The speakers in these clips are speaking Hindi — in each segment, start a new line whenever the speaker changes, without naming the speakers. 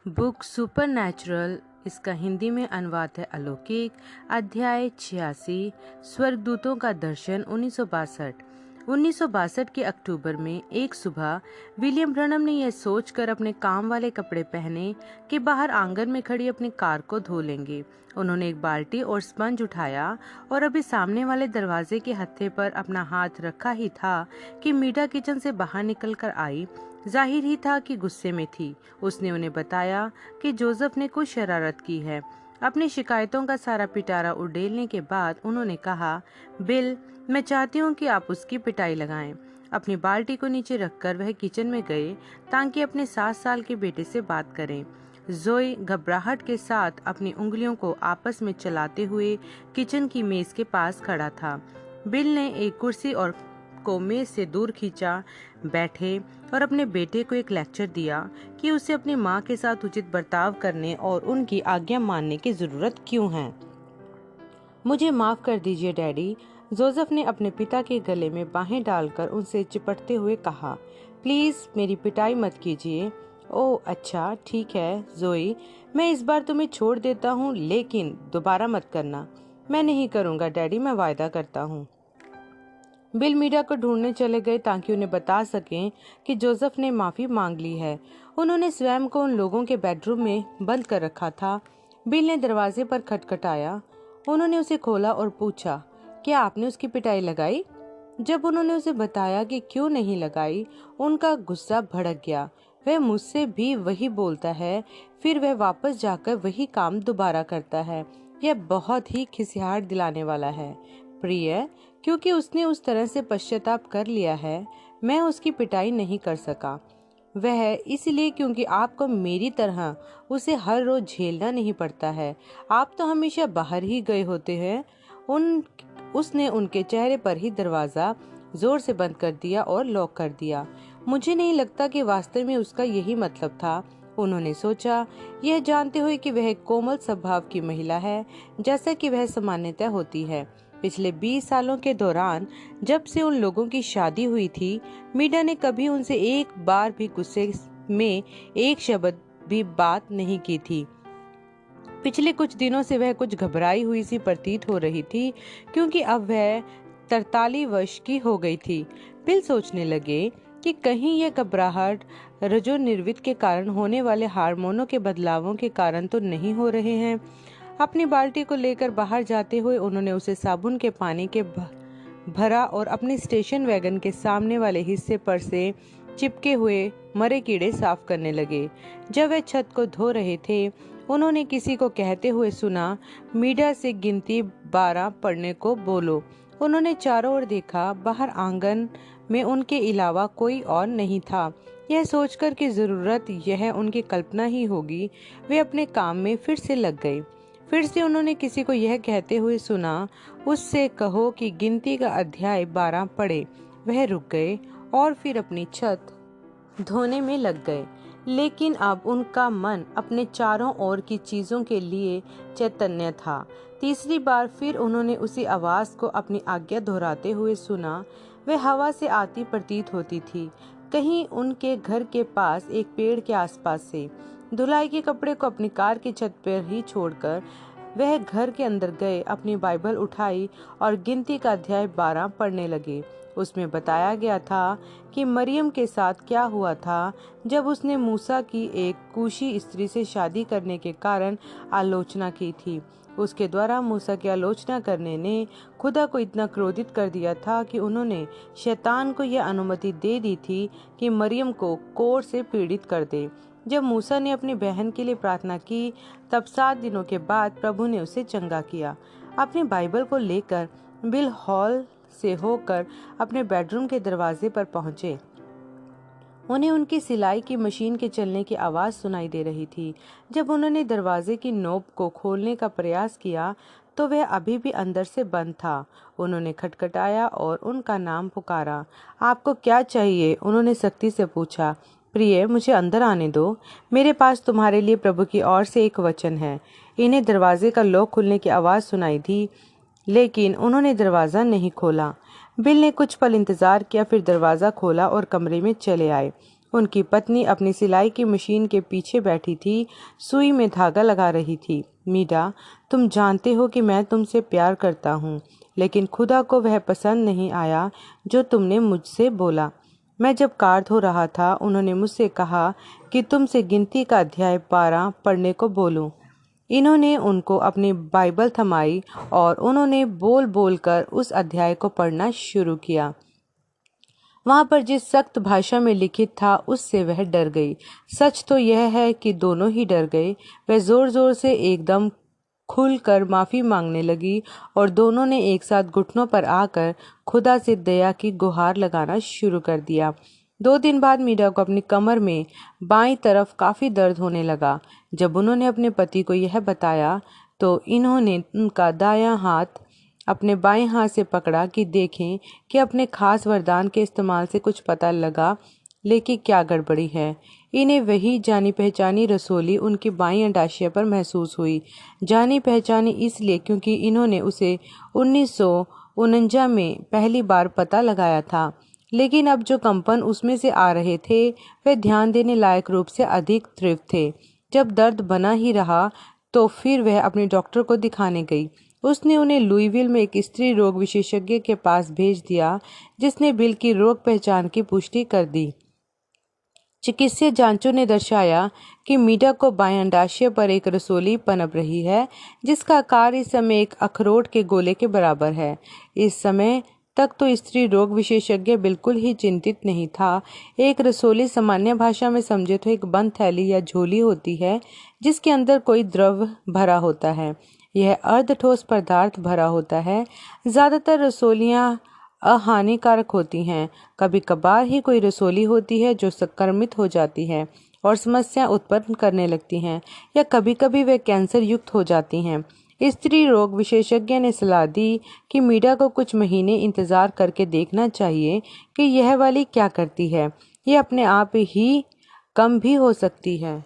बुक सुपरनैचुरल, इसका हिंदी में अनुवाद है अलौकिक। अध्याय 86, स्वर्गदूतों का दर्शन। 1962 के अक्टूबर में एक सुबह विलियम ब्रनम ने यह सोचकर अपने काम वाले कपड़े पहने कि बाहर आंगन में खड़ी अपनी कार को धो लेंगे। उन्होंने एक बाल्टी और स्पंज उठाया और अभी सामने वाले दरवाजे के हत्थे पर अपना हाथ रखा ही था कि मीडा किचन से बाहर निकल कर आई। जाहिर ही था कि गुस्से में थी। उसने उन्हें बताया कि जोसेफ ने कुछ शरारत की है। अपनी शिकायतों का सारा पिटारा उड़ेलने के बाद उन्होंने कहा, बिल, मैं चाहती हूँ कि आप उसकी पिटाई लगाएं। अपनी बाल्टी को नीचे रखकर वह किचन में गए ताकि अपने 7 साल के बेटे से बात करें। जोई घबराहट के साथ अपनी उंगलियों को आपस में चलाते हुए किचन की मेज के पास खड़ा था। बिल ने एक कुर्सी और को मेज से दूर खींचा, बैठे और अपने बेटे को एक लेक्चर दिया कि उसे अपनी माँ के साथ उचित बर्ताव करने और उनकी आज्ञा मानने की जरूरत क्यों है। मुझे माफ कर दीजिए डैडी, जोसेफ ने अपने पिता के गले में बाहें डालकर उनसे चिपटते हुए कहा। प्लीज मेरी पिटाई मत कीजिए। ओह अच्छा, ठीक है जोई, मैं इस बार तुम्हें छोड़ देता हूँ, लेकिन दोबारा मत करना। मैं नहीं करूँगा डैडी, मैं वायदा करता हूँ। बिल मीडा को ढूंढने चले गए ताकि उन्हें बता सकें कि जोसेफ ने माफी मांग ली है। उन्होंने स्वयं को उन लोगों के बेडरूम में बंद कर रखा था। बिल ने दरवाजे पर खटखटाया। उन्होंने उसे खोला और पूछा, क्या आपने उसकी पिटाई लगाई? जब उन्होंने उसे बताया कि क्यों नहीं लगाई, उनका गुस्सा भड़क गया। वह मुझसे भी वही बोलता है, फिर वह वापस जाकर वही काम दोबारा करता है। यह बहुत ही खिसियाहट दिलाने वाला है प्रिय, क्योंकि उसने उस तरह से पश्चाताप कर लिया है। मैं उसकी पिटाई नहीं कर सका। वह इसलिए क्योंकि आपको मेरी तरह उसे हर रोज झेलना नहीं पड़ता है। आप तो हमेशा बाहर ही गए होते हैं। उसने उनके चेहरे पर ही दरवाजा जोर से बंद कर दिया और लॉक कर दिया। मुझे नहीं लगता कि वास्तव में उसका यही मतलब था, उन्होंने सोचा, यह जानते हुए कि वह एक कोमल स्वभाव की महिला है, जैसा कि वह सामान्यतः होती है। पिछले 20 सालों के दौरान जब से उन लोगों की शादी हुई थी, मीडा ने कभी उनसे एक बार भी गुस्से में एक शब्द भी बात नहीं की थी। पिछले कुछ दिनों से वह कुछ घबराई हुई सी प्रतीत हो रही थी, क्योंकि अब वह 43 वर्ष की हो गई थी। बिल सोचने लगे कि कहीं यह घबराहट रजोनिर्वित के कारण होने वाले हार्मोनों के बदलावों के कारण तो नहीं हो रहे हैं। अपनी बाल्टी को लेकर बाहर जाते हुए उन्होंने उसे साबुन के पानी के भरा और अपने स्टेशन वैगन के सामने वाले हिस्से पर से चिपके हुए मरे कीड़े साफ करने लगे। जब वे छत को धो रहे थे, उन्होंने किसी को कहते हुए सुना, मीडा से गिनती 12 पढ़ने को बोलो। उन्होंने चारों ओर देखा। बाहर आंगन में उनके अलावा कोई और नहीं था। यह सोचकर कि जरूरत यह उनकी कल्पना ही होगी, वे अपने काम में फिर से लग गए। फिर से उन्होंने किसी को यह कहते हुए सुना, उससे कहो कि गिनती का अध्याय 12 पढ़े। वह रुक गए और फिर अपनी छत धोने में लग गए, लेकिन अब उनका मन अपने चारों ओर की चीजों के लिए चैतन्य था। तीसरी बार फिर उन्होंने उसी आवाज को अपनी आज्ञा दोहराते हुए सुना। वह हवा से आती प्रतीत होती थी, कहीं उनके घर के पास एक पेड़ के आसपास से। धुलाई के कपड़े को अपनी कार की छत पर ही छोड़कर वह घर के अंदर गए, अपनी बाइबल उठाई और गिनती का अध्याय 12 पढ़ने लगे। उसमें बताया गया था कि मरियम के साथ क्या हुआ था जब उसने मूसा की एक कूशी स्त्री से शादी करने के कारण आलोचना की थी। उसके द्वारा मूसा की आलोचना करने ने खुदा को इतना क्रोधित कर दिया था कि उन्होंने शैतान को यह अनुमति दे दी थी कि मरियम को कोढ़ से पीड़ित कर दे। जब मूसा ने अपनी बहन के लिए प्रार्थना की, तब 7 दिनों के बाद प्रभु ने उसे चंगा किया। अपनी बाइबल को लेकर बिल हॉल से होकर अपने बेडरूम के दरवाजे पर पहुंचे। उन्हें उनकी सिलाई की मशीन के चलने की आवाज सुनाई दे रही थी। जब उन्होंने दरवाजे की नोब को खोलने का प्रयास किया तो वह अभी भी अंदर से बंद था। उन्होंने खटखटाया और उनका नाम पुकारा। आपको क्या चाहिए? उन्होंने सख्ती से पूछा। प्रिय, मुझे अंदर आने दो। मेरे पास तुम्हारे लिए प्रभु की ओर से एक वचन है। इन्हें दरवाजे का लॉक खुलने की आवाज सुनाई दी, लेकिन उन्होंने दरवाजा नहीं खोला। बिल ने कुछ पल इंतजार किया, फिर दरवाजा खोला और कमरे में चले आए। उनकी पत्नी अपनी सिलाई की मशीन के पीछे बैठी थी, सुई में धागा लगा रही थी। मीडा, तुम जानते हो कि मैं तुमसे प्यार करता हूँ, लेकिन खुदा को वह पसंद नहीं आया जो तुमने मुझसे बोला। मैं जब कार धो रहा था, उन्होंने मुझसे कहा कि तुमसे गिनती का अध्याय 12 पढ़ने को बोलूं। इन्होंने उनको अपनी बाइबल थमाई और उन्होंने बोल बोल कर उस अध्याय को पढ़ना शुरू किया। वहां पर जिस सख्त भाषा में लिखित था उससे वह डर गई। सच तो यह है कि दोनों ही डर गए। वह जोर जोर से एकदम खुलकर माफी मांगने लगी और दोनों ने एक साथ घुटनों पर आकर खुदा से दया की गुहार लगाना शुरू कर दिया। 2 दिन बाद मीरा को अपनी कमर में बाईं तरफ काफी दर्द होने लगा। जब उन्होंने अपने पति को यह बताया तो इन्होंने उनका दायां हाथ अपने बाएं हाथ से पकड़ा कि देखें कि अपने खास वरदान के इस्तेमाल से कुछ पता लगा लेकिन क्या गड़बड़ी है। इन्हें वही जानी पहचानी रसोली उनकी बाईं अंडाशय पर महसूस हुई। जानी पहचानी इसलिए क्योंकि इन्होंने उसे 1949 में पहली बार पता लगाया था, लेकिन अब जो कंपन उसमें से आ रहे थे वे ध्यान देने लायक रूप से अधिक तीव्र थे। जब दर्द बना ही रहा तो फिर वह अपने डॉक्टर को दिखाने गई। उसने उन्हें लुईविल में एक स्त्री रोग विशेषज्ञ के पास भेज दिया, जिसने बिल की रोग पहचान की पुष्टि कर दी। चिकित्सीय जांचों ने दर्शाया कि मीडा को बाएं अंडाशय पर एक रसोली पनप रही है, जिसका आकार इस समय एक अखरोट के गोले के बराबर है। इस समय तक तो स्त्री रोग विशेषज्ञ बिल्कुल ही चिंतित नहीं था। एक रसोली सामान्य भाषा में समझे तो एक बंद थैली या झोली होती है जिसके अंदर कोई द्रव भरा होता है। यह अर्ध ठोस पदार्थ भरा होता है। ज्यादातर रसोलियां अहानिकारक होती हैं। कभी कभार ही कोई रसोली होती है जो संक्रमित हो जाती है और समस्या उत्पन्न करने लगती हैं, या कभी कभी वे कैंसर युक्त हो जाती हैं। स्त्री रोग विशेषज्ञ ने सलाह दी कि मीडा को कुछ महीने इंतजार करके देखना चाहिए कि यह वाली क्या करती है। यह अपने आप ही कम भी हो सकती है।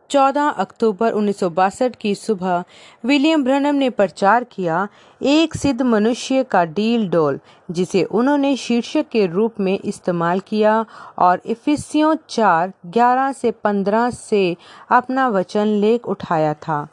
14 अक्टूबर 1962 की सुबह विलियम ब्रनम ने प्रचार किया एक सिद्ध मनुष्य का डील डोल, जिसे उन्होंने शीर्षक के रूप में इस्तेमाल किया और इफिसियों 4:11 से 15 से अपना वचन लेख उठाया था।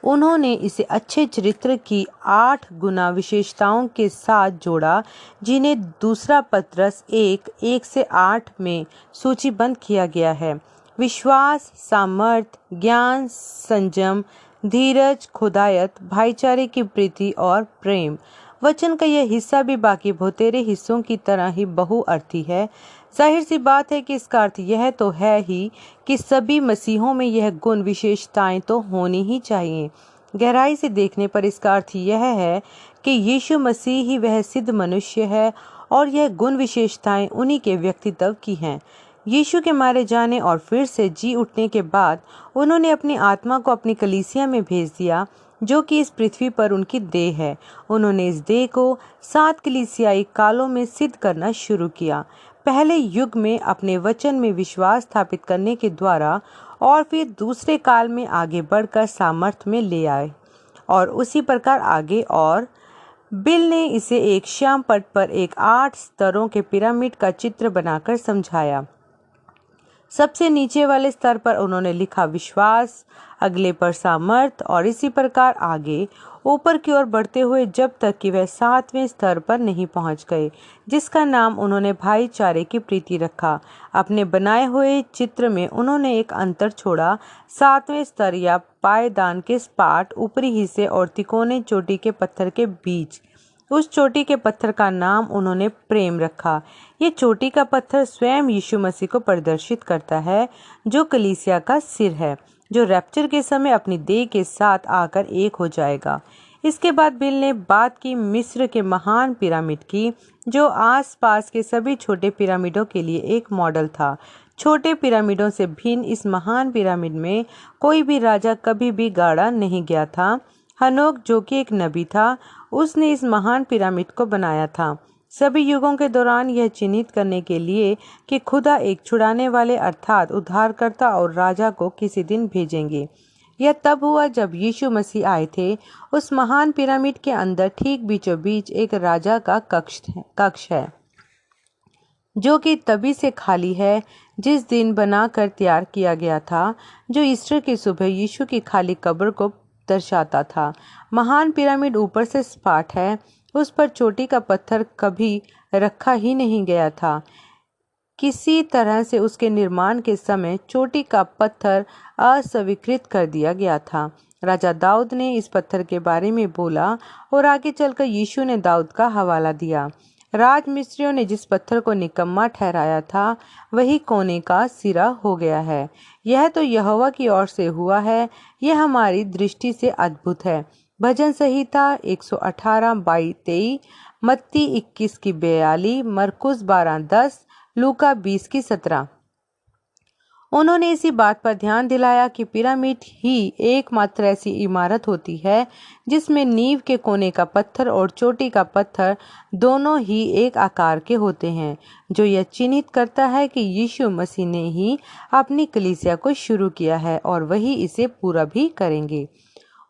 उन्होंने इसे अच्छे चरित्र की 8 गुना विशेषताओं के साथ जोड़ा, जिन्हें दूसरा पत्रस 1:1 से 8 में सूचीबद्ध किया गया है। विश्वास, सामर्थ्य, ज्ञान, संयम, धीरज, खुदायत, भाईचारे की प्रीति और प्रेम। वचन का यह हिस्सा भी बाकी बहुतेरे हिस्सों की तरह ही बहुअर्थी है। जाहिर सी बात है कि इसका अर्थ यह तो है ही कि सभी मसीहों में यह गुण विशेषताएं तो होनी ही चाहिए। गहराई से देखने पर इसका अर्थ यह है कि यीशु मसीह ही वह सिद्ध मनुष्य है और यह गुण विशेषताएं उन्हीं के व्यक्तित्व की हैं। यीशु के मारे जाने और फिर से जी उठने के बाद उन्होंने अपनी आत्मा को अपनी कलीसिया में भेज दिया, जो कि इस पृथ्वी पर उनकी देह है। उन्होंने इस देह को 7 कलीसियाई कालों में सिद्ध करना शुरू किया। पहले युग में अपने वचन में विश्वास स्थापित करने के द्वारा और फिर दूसरे काल में आगे बढ़कर सामर्थ्य में ले आए और उसी प्रकार आगे। और बिल ने इसे एक श्याम पट पर एक 8 स्तरों के पिरामिड का चित्र बनाकर समझाया। सबसे नीचे वाले स्तर पर उन्होंने लिखा विश्वास, अगले पर सामर्थ्य और इसी प्रकार आगे ऊपर की ओर बढ़ते हुए जब तक कि वह 7वें स्तर पर नहीं पहुंच गए, जिसका नाम उन्होंने भाईचारे की प्रीति रखा। अपने बनाए हुए चित्र में उन्होंने एक अंतर छोड़ा। 7वें स्तर या पायदान के सपाट ऊपरी हिस्से और तिकोने चोटी के पत्थर के बीच उस चोटी के पत्थर का नाम उन्होंने प्रेम रखा। ये चोटी का पत्थर स्वयं यीशु मसीह को प्रदर्शित करता है, जो कलीसिया का सिर है, जो रैप्चर के समय अपनी देह के साथ आकर एक हो जाएगा। इसके बाद बिल ने बात की मिस्र के महान पिरामिड की, जो आसपास के सभी छोटे पिरामिडों के लिए एक मॉडल था। छोटे पिरामिडों से भिन्न इस महान पिरामिड में कोई भी राजा कभी भी गाड़ा नहीं गया था। हनोक, जो कि एक नबी था, उसने इस महान पिरामिड को बनाया था। सभी युगों के दौरान यह चिन्हित करने के लिए कि खुदा एक छुड़ाने वाले अर्थात उद्धारकर्ता और राजा को किसी दिन भेजेंगे। यह तब हुआ जब यीशु मसीह आए थे। उस महान पिरामिड के अंदर ठीक बीचों बीच एक राजा का कक्ष है। जो कि तभी से खाली है जिस दिन बनाकर तैयार किया गया था, जो ईस्टर की सुबह यीशु की खाली कब्र को दर्शाता था। महान पिरामिड ऊपर से सपाट है, उस पर चोटी का पत्थर कभी रखा ही नहीं गया था। किसी तरह से उसके निर्माण के समय चोटी का पत्थर अस्वीकृत कर दिया गया था। राजा दाऊद ने इस पत्थर के बारे में बोला और आगे चलकर यीशु ने दाऊद का हवाला दिया। राजमिस्त्रियों ने जिस पत्थर को निकम्मा ठहराया था, वही कोने का सिरा हो गया है। यह तो यहोवा की ओर से हुआ है, यह हमारी दृष्टि से अद्भुत है। भजन संहिता 118:22, मत्ती 21:42, मरकुस 12:10, लूका 20:17। उन्होंने इसी बात पर ध्यान दिलाया कि पिरामिड ही एकमात्र ऐसी इमारत होती है जिसमें नींव के कोने का पत्थर और चोटी का पत्थर दोनों ही एक आकार के होते हैं, जो यह चिन्हित करता है कि यीशु मसीह ने ही अपनी कलीसिया को शुरू किया है और वही इसे पूरा भी करेंगे।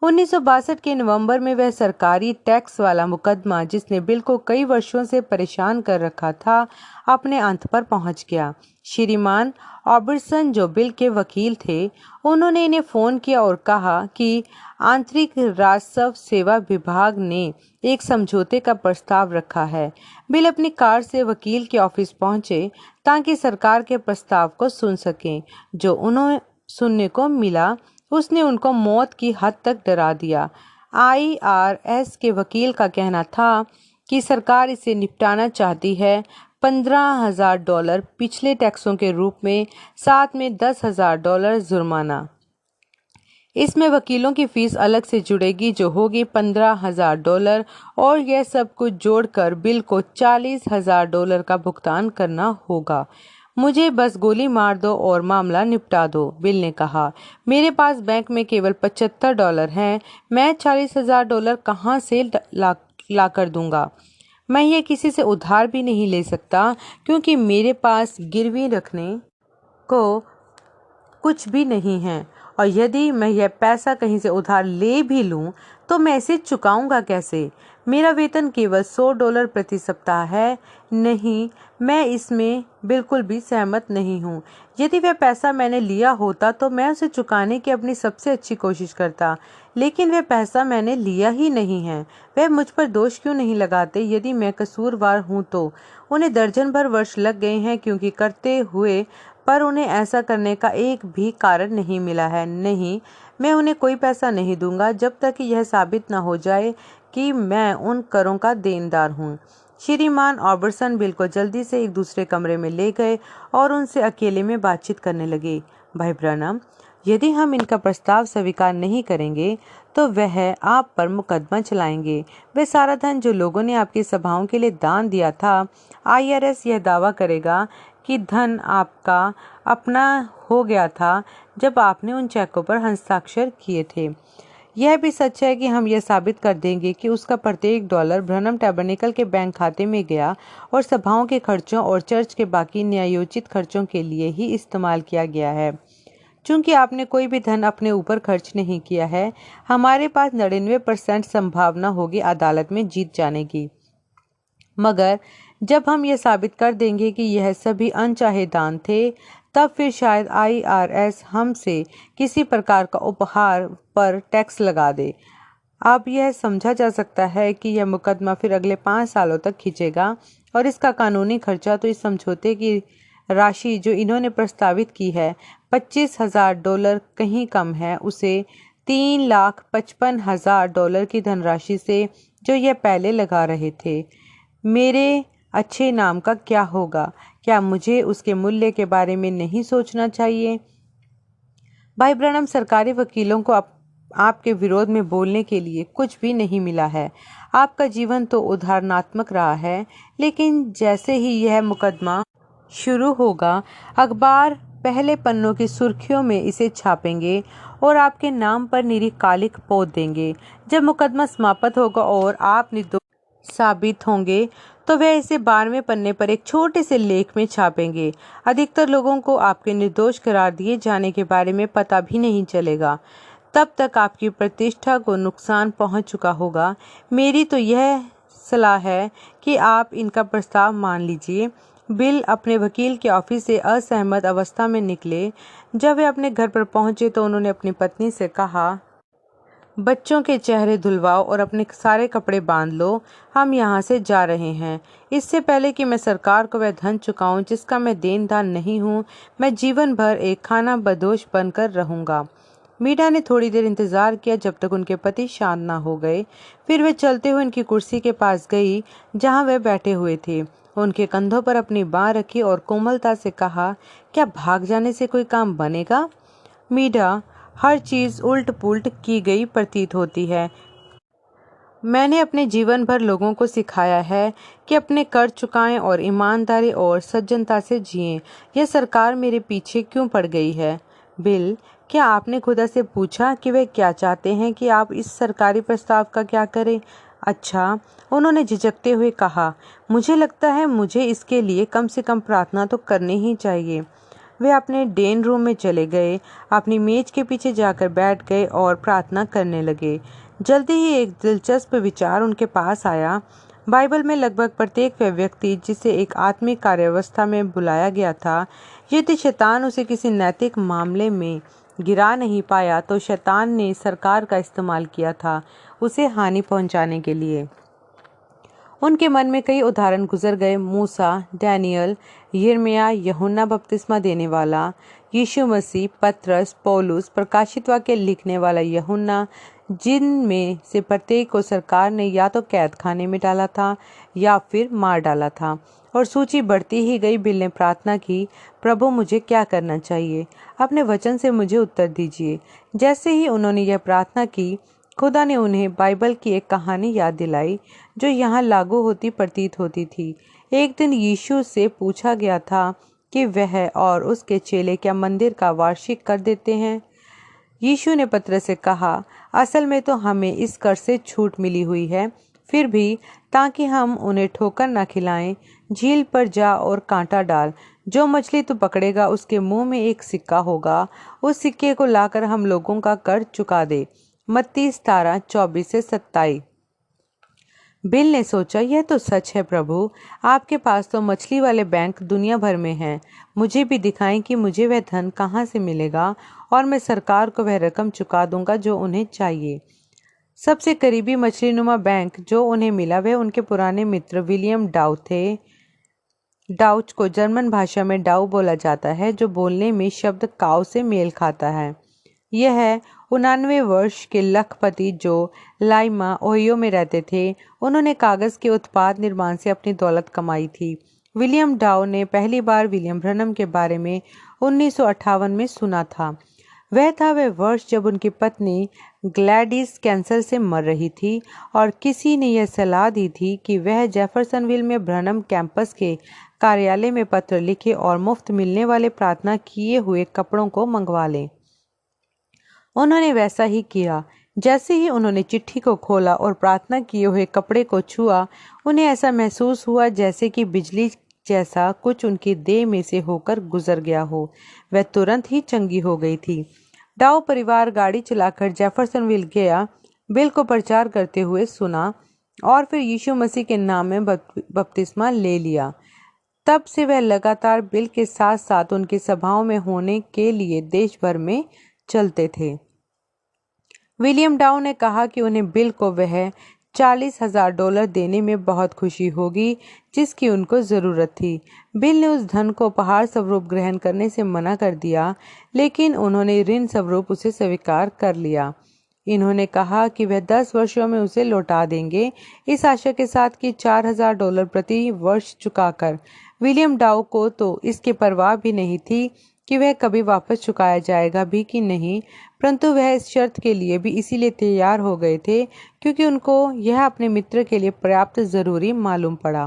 1962 के नवंबर में वह सरकारी टैक्स वाला मुकदमा, जिसने बिल को कई वर्षों से परेशान कर रखा था, अपने अंत पर पहुंच गया। श्रीमान ऑबर्सन, जो बिल के वकील थे, उन्होंने इन्हें फोन किया और कहा कि आंतरिक राजस्व सेवा विभाग ने एक समझौते का प्रस्ताव रखा है। बिल अपनी कार से वकील के ऑफिस पहुंचे ताकि सरकार के प्रस्ताव को सुन सकें। जो उन्हें सुनने को मिला उसने उनको मौत की हद तक डरा दिया। IRS के वकील का कहना था कि सरकार इसे निपटाना चाहती है। $15,000 पिछले टैक्सों के रूप में, साथ में $10,000 जुर्माना। इसमें वकीलों की फीस अलग से जुड़ेगी, जो होगी $15,000, और यह सब कुछ जोड़कर बिल को $40,000 का भुगतान करना होगा। मुझे बस गोली मार दो और मामला निपटा दो, बिल ने कहा। मेरे पास बैंक में केवल $75 हैं। मैं $40,000 कहाँ से ला कर दूंगा? मैं ये किसी से उधार भी नहीं ले सकता, क्योंकि मेरे पास गिरवी रखने को कुछ भी नहीं है, और यदि मैं यह पैसा कहीं से उधार ले भी लूं तो मैं इसे चुकाऊंगा कैसे? मेरा वेतन केवल $100 प्रति सप्ताह है। नहीं, मैं इसमें बिल्कुल भी सहमत नहीं हूँ। यदि वह पैसा मैंने लिया होता तो मैं उसे चुकाने की अपनी सबसे अच्छी कोशिश करता, लेकिन वह पैसा मैंने लिया ही नहीं है। वह मुझ पर दोष क्यों नहीं लगाते? यदि मैं कसूरवार हूँ तो उन्हें दर्जन भर वर्ष लग गए हैं क्योंकि करते हुए, पर उन्हें ऐसा करने का एक भी कारण नहीं मिला है। नहीं, मैं उन्हें कोई पैसा नहीं दूंगा जब तक कि यह साबित न हो जाए कि मैं उन करों का देनदार हूँ। श्रीमान ऑबर्सन बिल को जल्दी से एक दूसरे कमरे में ले गए और उनसे अकेले में बातचीत करने लगे। भाई ब्रैनम, यदि हम इनका प्रस्ताव स्वीकार नहीं करेंगे तो वह आप पर मुकदमा चलाएंगे। वह सारा धन जो लोगों ने आपकी सभाओं के लिए दान दिया था, IRS यह दावा करेगा कि धन आपका अपना हो गया था जब आपने उन चेकों पर हस्ताक्षर किए थे। यह भी सच है कि हम यह साबित कर देंगे कि उसका प्रत्येक $1 ब्रनम टैबरनेकल के बैंक खाते में गया और सभाओं के खर्चों और चर्च के बाकी न्यायोचित खर्चों के लिए ही इस्तेमाल किया गया है। चूंकि आपने कोई भी धन अपने ऊपर खर्च नहीं किया है, हमारे पास 99% संभावना होगी अदालत में जीत जाने की। मगर जब हम यह साबित कर देंगे कि यह सभी अनचाहे दान थे, तब फिर शायद IRS हमसे किसी प्रकार का उपहार पर टैक्स लगा दे। अब यह समझा जा सकता है कि यह मुकदमा फिर अगले 5 सालों तक खींचेगा, और इसका कानूनी खर्चा तो इस समझौते की राशि जो इन्होंने प्रस्तावित की है, $25,000 कहीं कम है उसे $3,55,000 की धनराशि से जो यह पहले लगा रहे थे। मेरे अच्छे नाम का क्या होगा? क्या मुझे उसके मूल्य के बारे में नहीं सोचना चाहिए? भाई ब्रैनम, सरकारी वकीलों को आपके विरोध में बोलने के लिए कुछ भी नहीं मिला है। आपका जीवन तो उदाहरणात्मक रहा है, लेकिन जैसे ही यह मुकदमा शुरू होगा, अखबार पहले पन्नों की सुर्खियों में इसे छापेंगे और आपके नाम पर नीली कालिख पोत देंगे। जब मुकदमा समाप्त होगा और आप निर्दोष साबित होंगे तो वह इसे 12वें पन्ने पर एक छोटे से लेख में छापेंगे। अधिकतर लोगों को आपके निर्दोष करार दिए जाने के बारे में पता भी नहीं चलेगा। तब तक आपकी प्रतिष्ठा को नुकसान पहुंच चुका होगा। मेरी तो यह सलाह है कि आप इनका प्रस्ताव मान लीजिए। बिल अपने वकील के ऑफिस से असहमत अवस्था में निकले। जब वे अपने घर पर पहुंचे तो उन्होंने अपनी पत्नी से कहा, बच्चों के चेहरे धुलवाओ और अपने सारे कपड़े बांध लो, हम यहाँ से जा रहे हैं। इससे पहले कि मैं सरकार को वह धन चुकाऊं जिसका मैं देनदार नहीं हूँ, मैं जीवन भर एक खाना बदोश बनकर रहूंगा। मीडा ने थोड़ी देर इंतजार किया जब तक उनके पति शांत ना हो गए। फिर वे चलते हुए उनकी कुर्सी के पास गई जहाँ वे बैठे हुए थे। उनके कंधों पर अपनी बाँह रखी और कोमलता से कहा, क्या भाग जाने से कोई काम बनेगा? मीडा, हर चीज उल्ट पुल्ट की गई प्रतीत होती है। मैंने अपने जीवन भर लोगों को सिखाया है कि अपने कर चुकाएं और ईमानदारी और सज्जनता से जिएं। यह सरकार मेरे पीछे क्यों पड़ गई है? बिल, क्या आपने खुदा से पूछा कि वे क्या चाहते हैं कि आप इस सरकारी प्रस्ताव का क्या करें? अच्छा, उन्होंने झिझकते हुए कहा, मुझे लगता है मुझे इसके लिए कम से कम प्रार्थना तो करनी ही चाहिए। वे अपने डेन रूम में चले गए, अपनी मेज के पीछे जाकर बैठ गए और प्रार्थना करने लगे। जल्दी ही एक दिलचस्प विचार उनके पास आया। बाइबल में लगभग प्रत्येक वह व्यक्ति जिसे एक आत्मिक कार्यावस्था में बुलाया गया था, यदि शैतान उसे किसी नैतिक मामले में गिरा नहीं पाया तो शैतान ने सरकार का इस्तेमाल किया था उसे हानि पहुंचाने के लिए। उनके मन में कई उदाहरण गुजर गए। मूसा, डैनियल, यिर्मयाह, यूहन्ना बपतिस्मा देने वाला, यीशु मसीह, पतरस, पौलुस, प्रकाशित वाक्य लिखने वाला यूहन्ना, जिनमें से प्रत्येक को सरकार ने या तो कैद खाने में डाला था या फिर मार डाला था। और सूची बढ़ती ही गई। बिल ने प्रार्थना की, प्रभु मुझे क्या करना चाहिए? अपने वचन से मुझे उत्तर दीजिए। जैसे ही उन्होंने यह प्रार्थना की, खुदा ने उन्हें बाइबल की एक कहानी याद दिलाई जो यहाँ लागू होती प्रतीत होती थी। एक दिन यीशु से पूछा गया था कि वह और उसके चेले क्या मंदिर का वार्षिक कर देते हैं। यीशु ने पतरस से कहा, असल में तो हमें इस कर से छूट मिली हुई है, फिर भी ताकि हम उन्हें ठोकर न खिलाएं, झील पर जा और कांटा डाल। जो मछली तू पकड़ेगा उसके मुंह में एक सिक्का होगा, उस सिक्के को लाकर हम लोगों का कर चुका दे। मत्ती 17:24-27। बिल ने सोचा, यह तो सच है प्रभु, आपके पास तो मछली वाले बैंक दुनिया भर में हैं। मुझे भी दिखाएं कि मुझे वह धन कहाँ से मिलेगा और मैं सरकार को वह रकम चुका दूंगा जो उन्हें चाहिए। सबसे करीबी मछलीनुमा बैंक जो उन्हें मिला वह उनके पुराने मित्र विलियम डाउ थे। डाउच को जर्मन भाषा में डाउ बोला जाता है, जो बोलने में शब्द काउ से मेल खाता है। यह 99 वर्ष के लखपति जो लाइमा ओहियो में रहते थे। उन्होंने कागज के उत्पाद निर्माण से अपनी दौलत कमाई थी। विलियम डाउ ने पहली बार विलियम ब्रनम के बारे में 1958 में सुना था। वह था वह वर्ष जब उनकी पत्नी ग्लैडिस कैंसर से मर रही थी और किसी ने यह सलाह दी थी कि वह जेफरसनविल में ब्रनम कैंपस के कार्यालय में पत्र लिखे और मुफ्त मिलने वाले प्रार्थना किए हुए कपड़ों को मंगवा लें। उन्होंने वैसा ही किया। जैसे ही उन्होंने चिट्ठी को खोला और प्रार्थना किए हुए कपड़े को छुआ, उन्हें ऐसा महसूस हुआ जैसे कि बिजली जैसा कुछ उनकी देह में से होकर गुजर गया हो। वह तुरंत ही चंगी हो गई थी। डाउ परिवार गाड़ी चलाकर जेफरसनविल गया, बिल को प्रचार करते हुए सुना और फिर यीशु मसीह के नाम में बपतिस्मा ले लिया। तब से वह लगातार बिल के साथ साथ उनकी सभाओं में होने के लिए देश भर में चलते थे। विलियम डाउ ने कहा कि उन्हें बिल को वह $40,000 देने में बहुत खुशी होगी जिसकी उनको ज़रूरत थी। बिल ने उस धन को उपहार स्वरूप ग्रहण करने से मना कर दिया, लेकिन उन्होंने ऋण स्वरूप उसे स्वीकार कर लिया। इन्होंने कहा कि वह 10 वर्षों में उसे लौटा देंगे, इस आशा के साथ कि $4,000 प्रति वर्ष चुकाकर। विलियम डाउ को तो इसकी परवाह भी नहीं थी कि वह कभी वापस चुकाया जाएगा भी कि नहीं, परंतु वह इस शर्त के लिए भी इसीलिए तैयार हो गए थे क्योंकि उनको यह अपने मित्र के लिए पर्याप्त जरूरी मालूम पड़ा।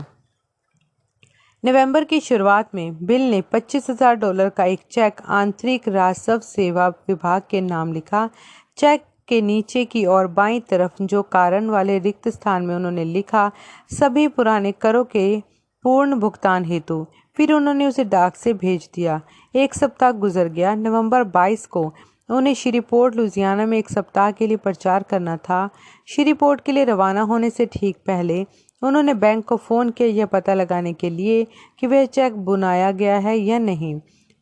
नवंबर की शुरुआत में बिल ने $25,000 का एक चेक आंतरिक राजस्व सेवा विभाग के नाम लिखा। चेक के नीचे की ओर बाईं तरफ जो कारण वाले रिक्त स्थान में उन्होंने लिखा, सभी पुराने करों के पूर्ण भुगतान हेतु। फिर उन्होंने उसे डाक से भेज दिया। एक सप्ताह गुजर गया। नवंबर 22 को उन्हें श्रीपोर्ट लुजियाना में एक सप्ताह के लिए प्रचार करना था। श्रीपोर्ट के लिए रवाना होने से ठीक पहले उन्होंने बैंक को फ़ोन किया यह पता लगाने के लिए कि वह चेक बुनाया गया है या नहीं।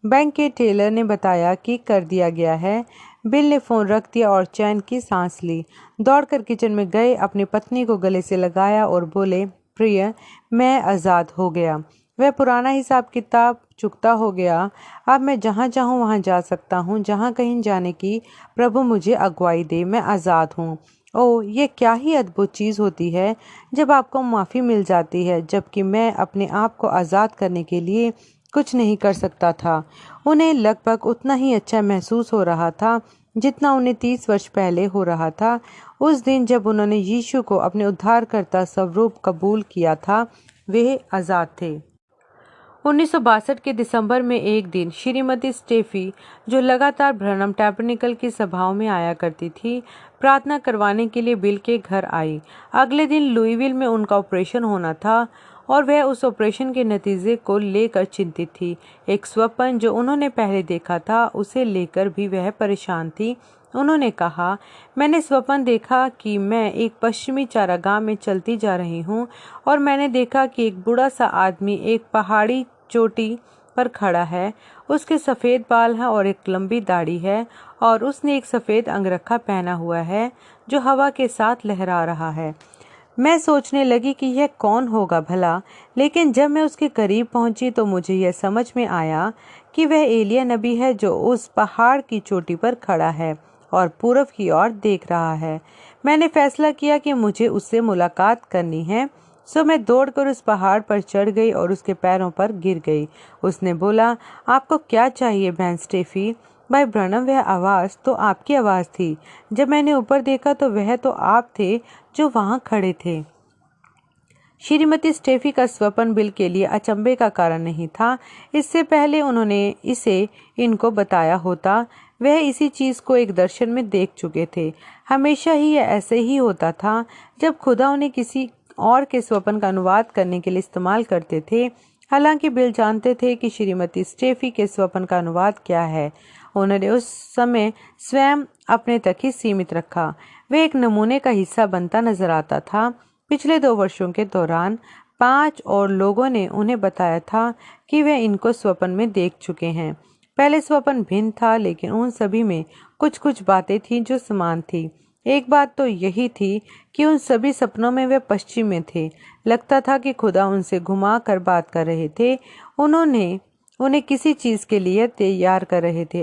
बैंक के टेलर ने बताया कि कर दिया गया है। बिल ने फ़ोन रख दिया और चैन की सांस ली। दौड़कर किचन में गए, अपनी पत्नी को गले से लगाया और बोले, प्रिय, मैं आज़ाद हो गया। वह पुराना हिसाब किताब चुकता हो गया। अब मैं जहाँ चाहूँ वहाँ जा सकता हूँ, जहाँ कहीं जाने की प्रभु मुझे अगुवाई दे। मैं आज़ाद हूँ। ओह, ये क्या ही अद्भुत चीज़ होती है जब आपको माफ़ी मिल जाती है, जबकि मैं अपने आप को आज़ाद करने के लिए कुछ नहीं कर सकता था। उन्हें लगभग उतना ही अच्छा महसूस हो रहा था जितना उन्हें 30 वर्ष पहले हो रहा था, उस दिन जब उन्होंने यीशु को अपने उद्धारकर्ता स्वरूप कबूल किया था। वे आज़ाद थे। 1962 के दिसंबर में एक दिन श्रीमती स्टेफी, जो लगातार ब्रनम टैबरनेकल की सभाओं में आया करती थी, प्रार्थना करवाने के लिए बिल के घर आई। अगले दिन लुईविल में उनका ऑपरेशन होना था और वह उस ऑपरेशन के नतीजे को लेकर चिंतित थी। एक स्वप्न जो उन्होंने पहले देखा था, उसे लेकर भी वह परेशान थी। उन्होंने कहा, मैंने स्वप्न देखा कि मैं एक पश्चिमी चारागाह में चलती जा रही हूँ और मैंने देखा कि एक बूढ़ा सा आदमी एक पहाड़ी चोटी पर खड़ा है। उसके सफ़ेद बाल हैं और एक लंबी दाढ़ी है और उसने एक सफ़ेद अंगरखा पहना हुआ है जो हवा के साथ लहरा रहा है। मैं सोचने लगी कि यह कौन होगा भला, लेकिन जब मैं उसके करीब पहुंची तो मुझे यह समझ में आया कि वह एलिया नबी है जो उस पहाड़ की चोटी पर खड़ा है और पूरब की ओर देख रहा है। मैंने फैसला किया कि मुझे उससे मुलाकात करनी है, सो मैं दौड़कर उस पहाड़ पर चढ़ गई और उसके पैरों पर गिर गई। उसने बोला, आपको क्या चाहिए बहन स्टेफी? भाई ब्रनम, वह आवाज़ तो आपकी आवाज़ थी। जब मैंने ऊपर देखा तो वह तो आप थे जो वहाँ खड़े थे। श्रीमती स्टेफी का स्वप्न बिल के लिए अचंभे का कारण नहीं था। इससे पहले उन्होंने इसे इनको बताया होता, वह इसी चीज़ को एक दर्शन में देख चुके थे। हमेशा ही यह ऐसे ही होता था जब खुदा उन्हें किसी और के स्वप्न का अनुवाद करने के लिए इस्तेमाल करते थे। हालांकि बिल जानते थे कि श्रीमती स्टेफी के स्वप्न का अनुवाद क्या है। उन्होंने उस समय स्वयं अपने तक ही सीमित रखा। वे एक नमूने का हिस्सा बनता नजर आता था। पिछले 2 वर्षों के दौरान 5 और लोगों ने उन्हें बताया था कि वे इनको स्वप्न में देख चुके हैं। पहले स्वप्न भिन्न था, लेकिन उन सभी में कुछ कुछ बातें थीं जो समान थी। एक बात तो यही थी कि उन सभी सपनों में वे पश्चिम में थे। लगता था कि खुदा उनसे घुमा कर बात कर रहे थे। उन्हें किसी चीज़ के लिए तैयार कर रहे थे।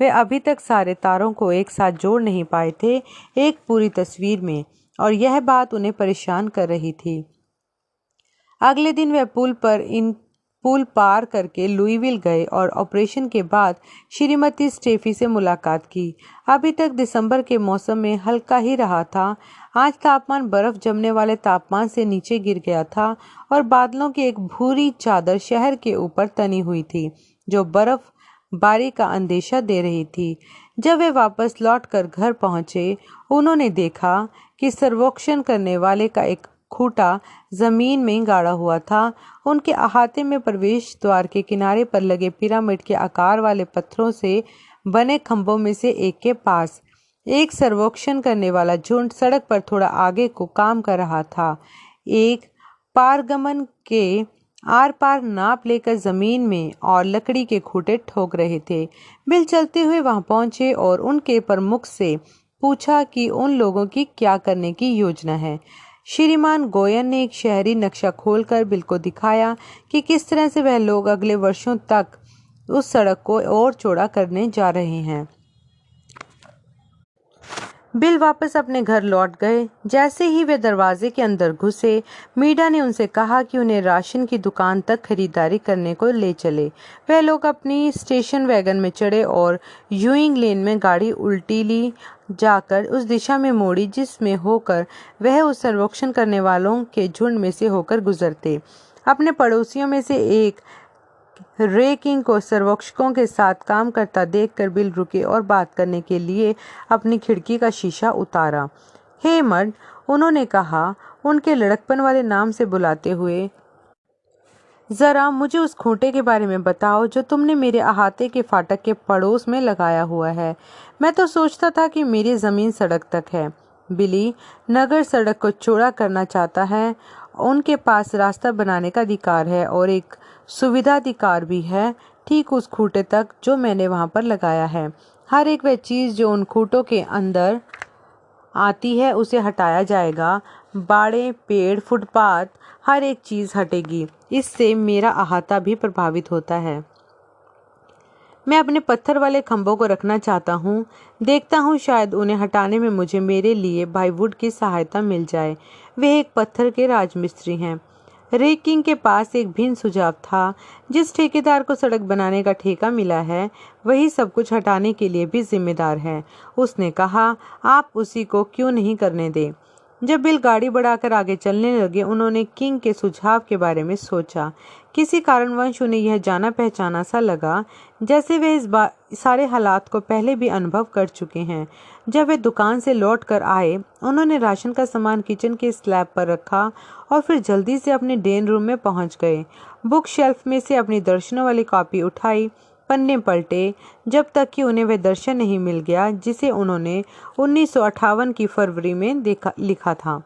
वे अभी तक सारे तारों को एक साथ जोड़ नहीं पाए थे एक पूरी तस्वीर में, और यह बात उन्हें परेशान कर रही थी। अगले दिन वे पुल पार करके लुईविल गए और ऑपरेशन के बाद श्रीमती स्टेफी से मुलाकात की। अभी तक दिसंबर के मौसम में हल्का ही रहा था। आज तापमान बर्फ जमने वाले तापमान से नीचे गिर गया था और बादलों की एक भूरी चादर शहर के ऊपर तनी हुई थी जो बर्फबारी का अंदेशा दे रही थी। जब वे वापस लौटकर घर पहुंचे, उन्होंने देखा कि सर्वेक्षण करने वाले का एक खूंटा जमीन में गाड़ा हुआ था। उनके अहाते में प्रवेश द्वार के किनारे पर लगे पिरामिड के आकार वाले पत्थरों से बने खंभों में से एक के पास एक सर्वेक्षण करने वाला झुंड सड़क पर थोड़ा आगे को काम कर रहा था। एक पारगमन के आर पार नाप लेकर जमीन में और लकड़ी के खूंटे ठोक रहे थे। बिल चलते हुए वहां पहुंचे और उनके प्रमुख से पूछा कि उन लोगों की क्या करने की योजना है। श्रीमान गोयन ने एक शहरी नक्शा खोलकर बिल को दिखाया कि किस तरह से वह लोग अगले वर्षों तक उस सड़क को और चौड़ा करने जा रहे हैं। बिल वापस अपने घर लौट गए। जैसे ही वे दरवाजे के अंदर घुसे, मीडा ने उनसे कहा कि उन्हें राशन की दुकान तक खरीदारी करने को ले चले। वे लोग अपनी स्टेशन वैगन में चढ़े और यूइंग लेन में गाड़ी उल्टी जाकर उस दिशा में मोड़ी जिसमें होकर वह उस सर्वेक्षण करने वालों के झुंड में से होकर गुजरते। अपने पड़ोसियों में से एक रे किंग को सर्वेक्षकों के साथ काम करता देखकर बिल रुके और बात करने के लिए अपनी खिड़की का शीशा उतारा। हे मर्द, उन्होंने कहा, उनके लड़कपन वाले नाम से बुलाते हुए, जरा मुझे उस खूंटे के बारे में बताओ जो तुमने मेरे अहाते के फाटक के पड़ोस में लगाया हुआ है। मैं तो सोचता था कि मेरी जमीन सड़क तक है। बिली नगर सड़क को चौड़ा करना चाहता है। उनके पास रास्ता बनाने का अधिकार है और एक सुविधाधिकार भी है, ठीक उस खूंटे तक जो मैंने वहां पर लगाया है। हर एक वह चीज जो उन खूंटों के अंदर आती है उसे हटाया जाएगा। बाड़े, पेड़, फुटपाथ, हर एक चीज हटेगी। इससे मेरा अहाता भी प्रभावित होता है। मैं अपने पत्थर वाले खंभों को रखना चाहता हूँ। देखता हूँ शायद उन्हें हटाने में मुझे मेरे लिए भाई वुड की सहायता मिल जाए। वे एक पत्थर के राजमिस्त्री हैं। रेकिंग के पास एक भिन्न सुझाव था। जिस ठेकेदार को सड़क बनाने का ठेका मिला है वही सब कुछ हटाने के लिए भी जिम्मेदार है। उसने कहा, आप उसी को क्यों नहीं करने दें। जब बिल गाड़ी बढ़ाकर आगे चलने लगे उन्होंने किंग के सुझाव के बारे में सोचा। किसी कारणवश उन्हें यह जाना पहचाना सा लगा, जैसे वे इस सारे हालात को पहले भी अनुभव कर चुके हैं। जब वे दुकान से लौट कर आए उन्होंने राशन का सामान किचन के स्लैब पर रखा और फिर जल्दी से अपने डेन रूम में पहुंच गए। बुक शेल्फ में से अपनी दर्शनों वाली कॉपी उठाई, पन्ने पलटे, जब तक कि उन्हें वह दर्शन नहीं मिल गया जिसे उन्होंने 1958 की फरवरी में लिखा था।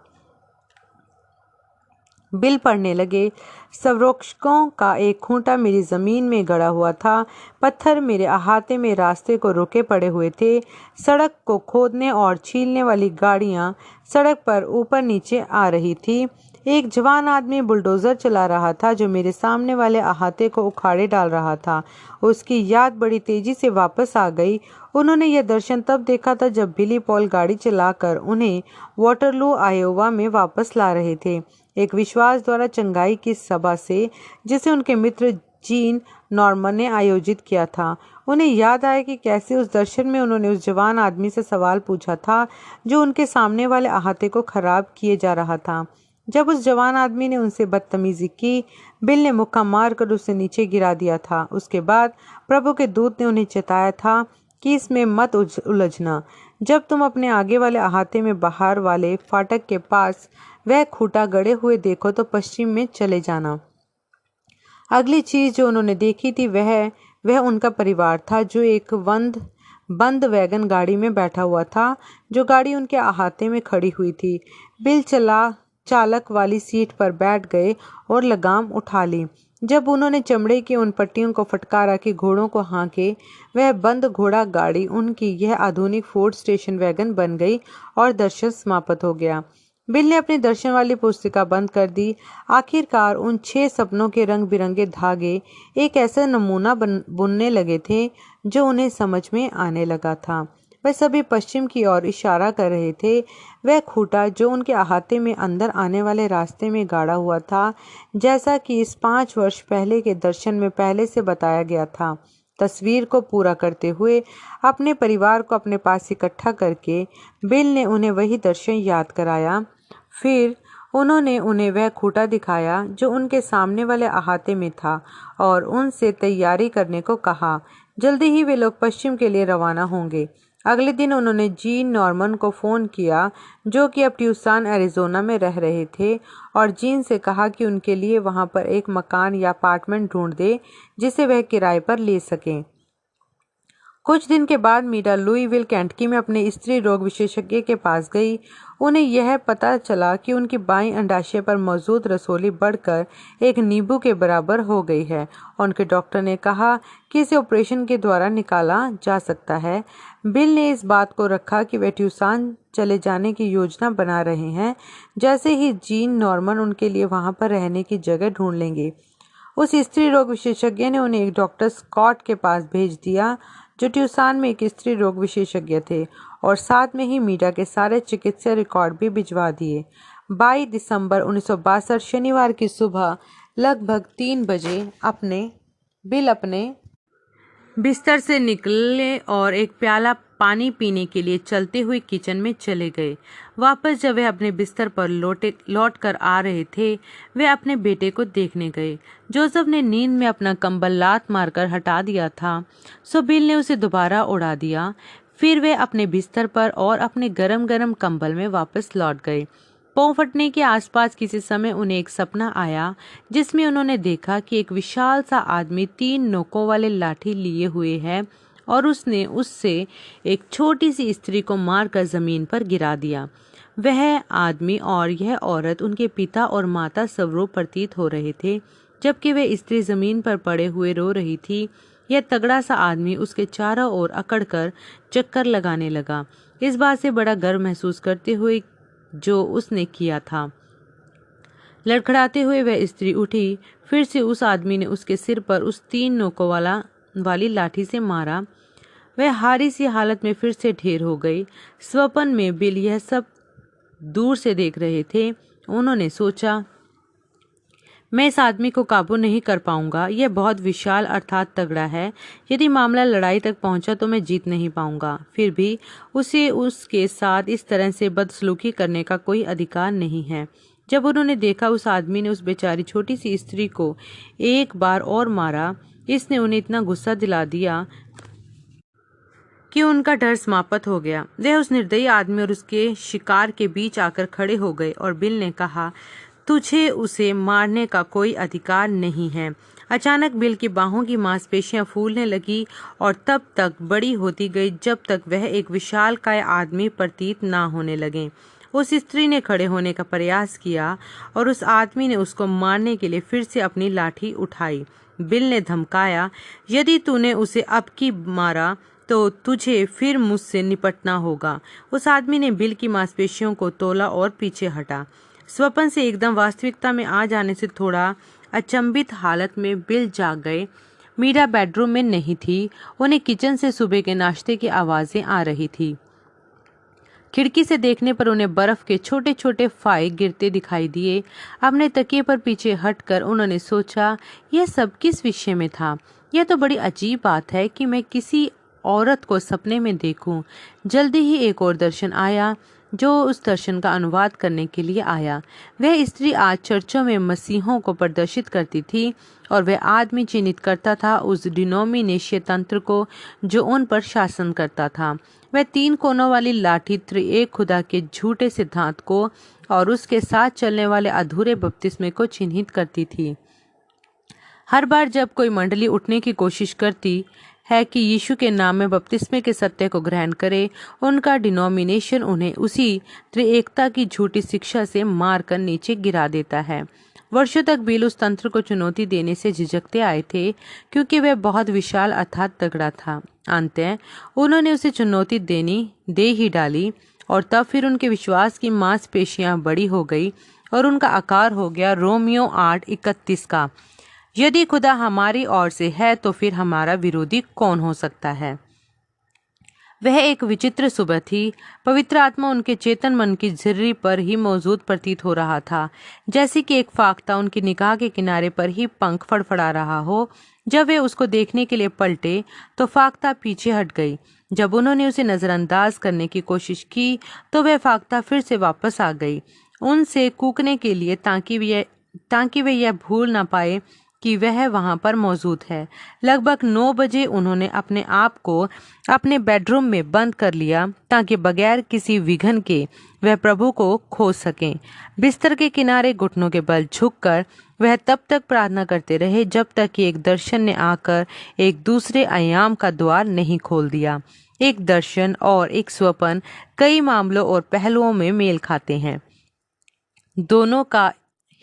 बिल पढ़ने लगे। संरक्षकों का एक खूंटा मेरी जमीन में गड़ा हुआ था। पत्थर मेरे अहाते में रास्ते को रोके पड़े हुए थे। सड़क को खोदने और छीलने वाली गाड़ियां सड़क पर ऊपर नीचे आ रही थी। एक जवान आदमी बुलडोजर चला रहा था जो मेरे सामने वाले अहाते को उखाड़े डाल रहा था। उसकी याद बड़ी तेजी से वापस आ गई। उन्होंने यह दर्शन तब देखा था जब बिली पॉल गाड़ी चलाकर उन्हें वाटरलू, आयोवा में वापस ला रहे थे, एक विश्वास द्वारा चंगाई की सभा से जिसे उनके मित्र जीन नॉर्मन ने आयोजित किया था। उन्हें याद आया कि कैसे उस दर्शन में उन्होंने उस जवान आदमी से सवाल पूछा था जो उनके सामने वाले अहाते को खराब किए जा रहा था। जब उस जवान आदमी ने उनसे बदतमीजी की, बिल ने मुक्का मारकर उसे नीचे गिरा दिया था। उसके बाद प्रभु के दूत ने उन्हें चेताया था कि इसमें मत उलझना। जब तुम अपने आगे वाले अहाते में बाहर वाले फाटक के पास वह खूंटा गड़े हुए देखो तो पश्चिम में चले जाना। अगली चीज जो उन्होंने देखी थी वह उनका परिवार था जो एक बंद वैगन गाड़ी में बैठा हुआ था जो गाड़ी उनके अहाते में खड़ी हुई थी। बिल चालक वाली सीट पर बैठ गए और लगाम उठा ली। जब उन्होंने चमड़े की उन पट्टियों को फटकारा कि घोड़ों को हाँके, वह बंद घोड़ा गाड़ी उनकी यह आधुनिक फोर्ड स्टेशन वैगन बन गई और दर्शन समाप्त हो गया। बिल ने अपनी दर्शन वाली पुस्तिका बंद कर दी। आखिरकार उन 6 सपनों के रंग बिरंगे धागे एक ऐसा नमूना बुनने लगे थे जो उन्हें समझ में आने लगा था। वह सभी पश्चिम की ओर इशारा कर रहे थे। वह खूंटा जो उनके अहाते में अंदर आने वाले रास्ते में गाड़ा हुआ था, जैसा कि इस 5 वर्ष पहले के दर्शन में पहले से बताया गया था। तस्वीर को पूरा करते हुए अपने परिवार को अपने पास इकट्ठा करके बिल ने उन्हें वही दर्शन याद कराया। फिर उन्होंने उन्हें वह खूंटा दिखाया जो उनके सामने वाले अहाते में था और उनसे तैयारी करने को कहा। जल्दी ही वे लोग पश्चिम के लिए रवाना होंगे। अगले दिन उन्होंने जीन नॉर्मन को फ़ोन किया जो कि अब ट्यूसान एरिजोना में रह रहे थे और जीन से कहा कि उनके लिए वहां पर एक मकान या अपार्टमेंट ढूंढ दे जिसे वह किराए पर ले सकें। कुछ दिन के बाद मीरा लुईविल केंटकी में अपने स्त्री रोग विशेषज्ञ के पास गई। उन्हें यह पता चला कि उनकी बाईं अंडाशय पर मौजूद रसोली बढ़कर एक नींबू के बराबर हो गई है। उनके डॉक्टर ने कहा कि इसे ऑपरेशन के द्वारा निकाला जा सकता है। बिल ने इस बात को रखा कि वे ट्यूसान चले जाने की योजना बना रहे हैं जैसे ही जीन नॉर्मन उनके लिए वहां पर रहने की जगह ढूंढ लेंगे। उस स्त्री रोग विशेषज्ञ ने उन्हें एक डॉक्टर स्कॉट के पास भेज दिया जो ट्यूसान में एक स्त्री रोग विशेषज्ञ थे और साथ में ही मीरा के सारे चिकित्सा रिकॉर्ड भी भिजवा दिए। 22 दिसंबर 1962 शनिवार की सुबह लगभग 3 बजे बिल अपने बिस्तर से निकले और एक प्याला पानी पीने के लिए चलते हुए किचन में चले गए। वापस जब वे अपने बिस्तर पर लौट कर आ रहे थे, वे अपने बेटे को देखने गए। जोसेफ ने नींद में अपना कंबल लात मारकर हटा दिया था, सो बिल ने उसे दोबारा उड़ा दिया। फिर वे अपने बिस्तर पर और अपने गरम गरम कंबल में वापस लौट गए। पाँव फटने के आसपास किसी समय उन्हें एक सपना आया जिसमें उन्होंने देखा कि एक विशाल सा आदमी 3 नोकों वाले लाठी लिए हुए है और उसने उससे एक छोटी सी स्त्री को मारकर जमीन पर गिरा दिया। वह आदमी और यह औरत उनके पिता और माता सवरों प्रतीत हो रहे थे, जबकि वह स्त्री जमीन पर पड़े हुए रो रही थी। यह तगड़ा सा आदमी उसके चारों ओर अकड़कर चक्कर लगाने लगा, इस बात से बड़ा गर्व महसूस करते हुए जो उसने किया था। लड़खड़ाते हुए वह स्त्री उठी। फिर से उस आदमी ने उसके सिर पर उस 3 नोकों वाली लाठी से मारा। वह हारी सी हालत में फिर से ढेर हो गई। स्वप्न में बिल यह सब दूर से देख रहे थे। उन्होंने सोचा, मैं इस आदमी को काबू नहीं कर पाऊंगा। यह बहुत विशाल अर्थात तगड़ा है। यदि मामला लड़ाई तक पहुंचा तो मैं जीत नहीं पाऊंगा। फिर भी उसे उसके साथ इस तरह से बदसलूकी करने का कोई अधिकार नहीं है। जब उन्होंने देखा उस आदमी ने उस बेचारी छोटी सी स्त्री को एक बार और मारा, इसने उन्हें इतना गुस्सा दिला दिया कि उनका डर समाप्त हो गया। वह उस निर्दयी आदमी और उसके शिकार के बीच आकर खड़े हो गए और बिल ने कहा, तुझे उसे मारने का कोई अधिकार नहीं है। अचानक बिल की बाहों की मांसपेशियां फूलने लगी और तब तक बड़ी होती गई जब तक वह एक विशालकाय आदमी प्रतीत ना होने लगे। उस स्त्री ने खड़े होने का प्रयास किया और उस आदमी ने उसको मारने के लिए फिर से अपनी लाठी उठाई। बिल ने धमकाया, यदि तूने उसे अब की मारा तो तुझे फिर मुझसे निपटना होगा। उस आदमी ने बिल की मांसपेशियों को तोला और पीछे हटा। स्वप्न से एकदम वास्तविकता में आ जाने से थोड़ा अचंभित हालत में बिल जाग गए। मीरा बेडरूम में नहीं थी। उन्हें किचन से सुबह के नाश्ते की आवाजें आ रही थी। खिड़की से देखने पर उन्हें बर्फ के छोटे छोटे फाये गिरते दिखाई दिए। अपने तकिए पर पीछे हटकर उन्होंने सोचा, यह सब किस विषय में था? यह तो बड़ी अजीब बात है कि मैं किसी औरत को सपने में देखूं। जल्दी ही एक और दर्शन आया जो उस दर्शन का अनुवाद करने के लिए आया। वह स्त्री आज चर्चों में मसीहों को प्रदर्शित करती थी और वह आदमी चिन्हित करता था उस डिनोमिनेशन तंत्र को जो उन पर शासन करता था। वह 3 कोनों वाली लाठी त्रिएक खुदा के झूठे सिद्धांत को और उसके साथ चलने वाले अधूरे बपतिस्मे को चिन्हित करती थी। हर बार जब कोई मंडली उठने की कोशिश करती है कि यीशु के नाम में बपतिस्मे के सत्य को ग्रहण करे, उनका डिनोमिनेशन उन्हें उसी त्रिएकता की झूठी शिक्षा से मारकर नीचे गिरा देता है। वर्षों तक बिल उस तंत्र को चुनौती देने से झिझकते आए थे क्योंकि वह बहुत विशाल अर्थात तगड़ा था। अंततः उन्होंने उसे चुनौती दे ही डाली और तब फिर उनके विश्वास की मांसपेशियां बड़ी हो गई और उनका आकार हो गया रोमियो 8:31 का। यदि खुदा हमारी ओर से है तो फिर हमारा विरोधी कौन हो सकता है? वह एक विचित्र सुबह थी। पवित्र आत्मा उनके चेतन मन की झिर्री पर ही मौजूद प्रतीत हो रहा था, जैसे कि एक फाख्ता उनकी निगाह के किनारे पर ही पंख फड़फड़ा रहा हो। जब वे उसको देखने के लिए पलटे तो फाख्ता पीछे हट गई। जब उन्होंने उसे नजरअंदाज करने की कोशिश की तो वह फाख्ता फिर से वापस आ गई, उनसे कूकने के लिए, ताकि वे यह भूल न पाए कि वह वहां पर मौजूद है। लगभग 9 बजे उन्होंने अपने आप को अपने बेडरूम में बंद कर लिया ताकि बगैर किसी विघ्न के वह प्रभु को खोज सकें। बिस्तर के किनारे घुटनों के बल झुककर वह तब तक प्रार्थना करते रहे जब तक कि एक दर्शन ने आकर एक दूसरे आयाम का द्वार नहीं खोल दिया। एक दर्शन और एक स्वप्न कई मामलों और पहलुओं में मेल खाते हैं। दोनों का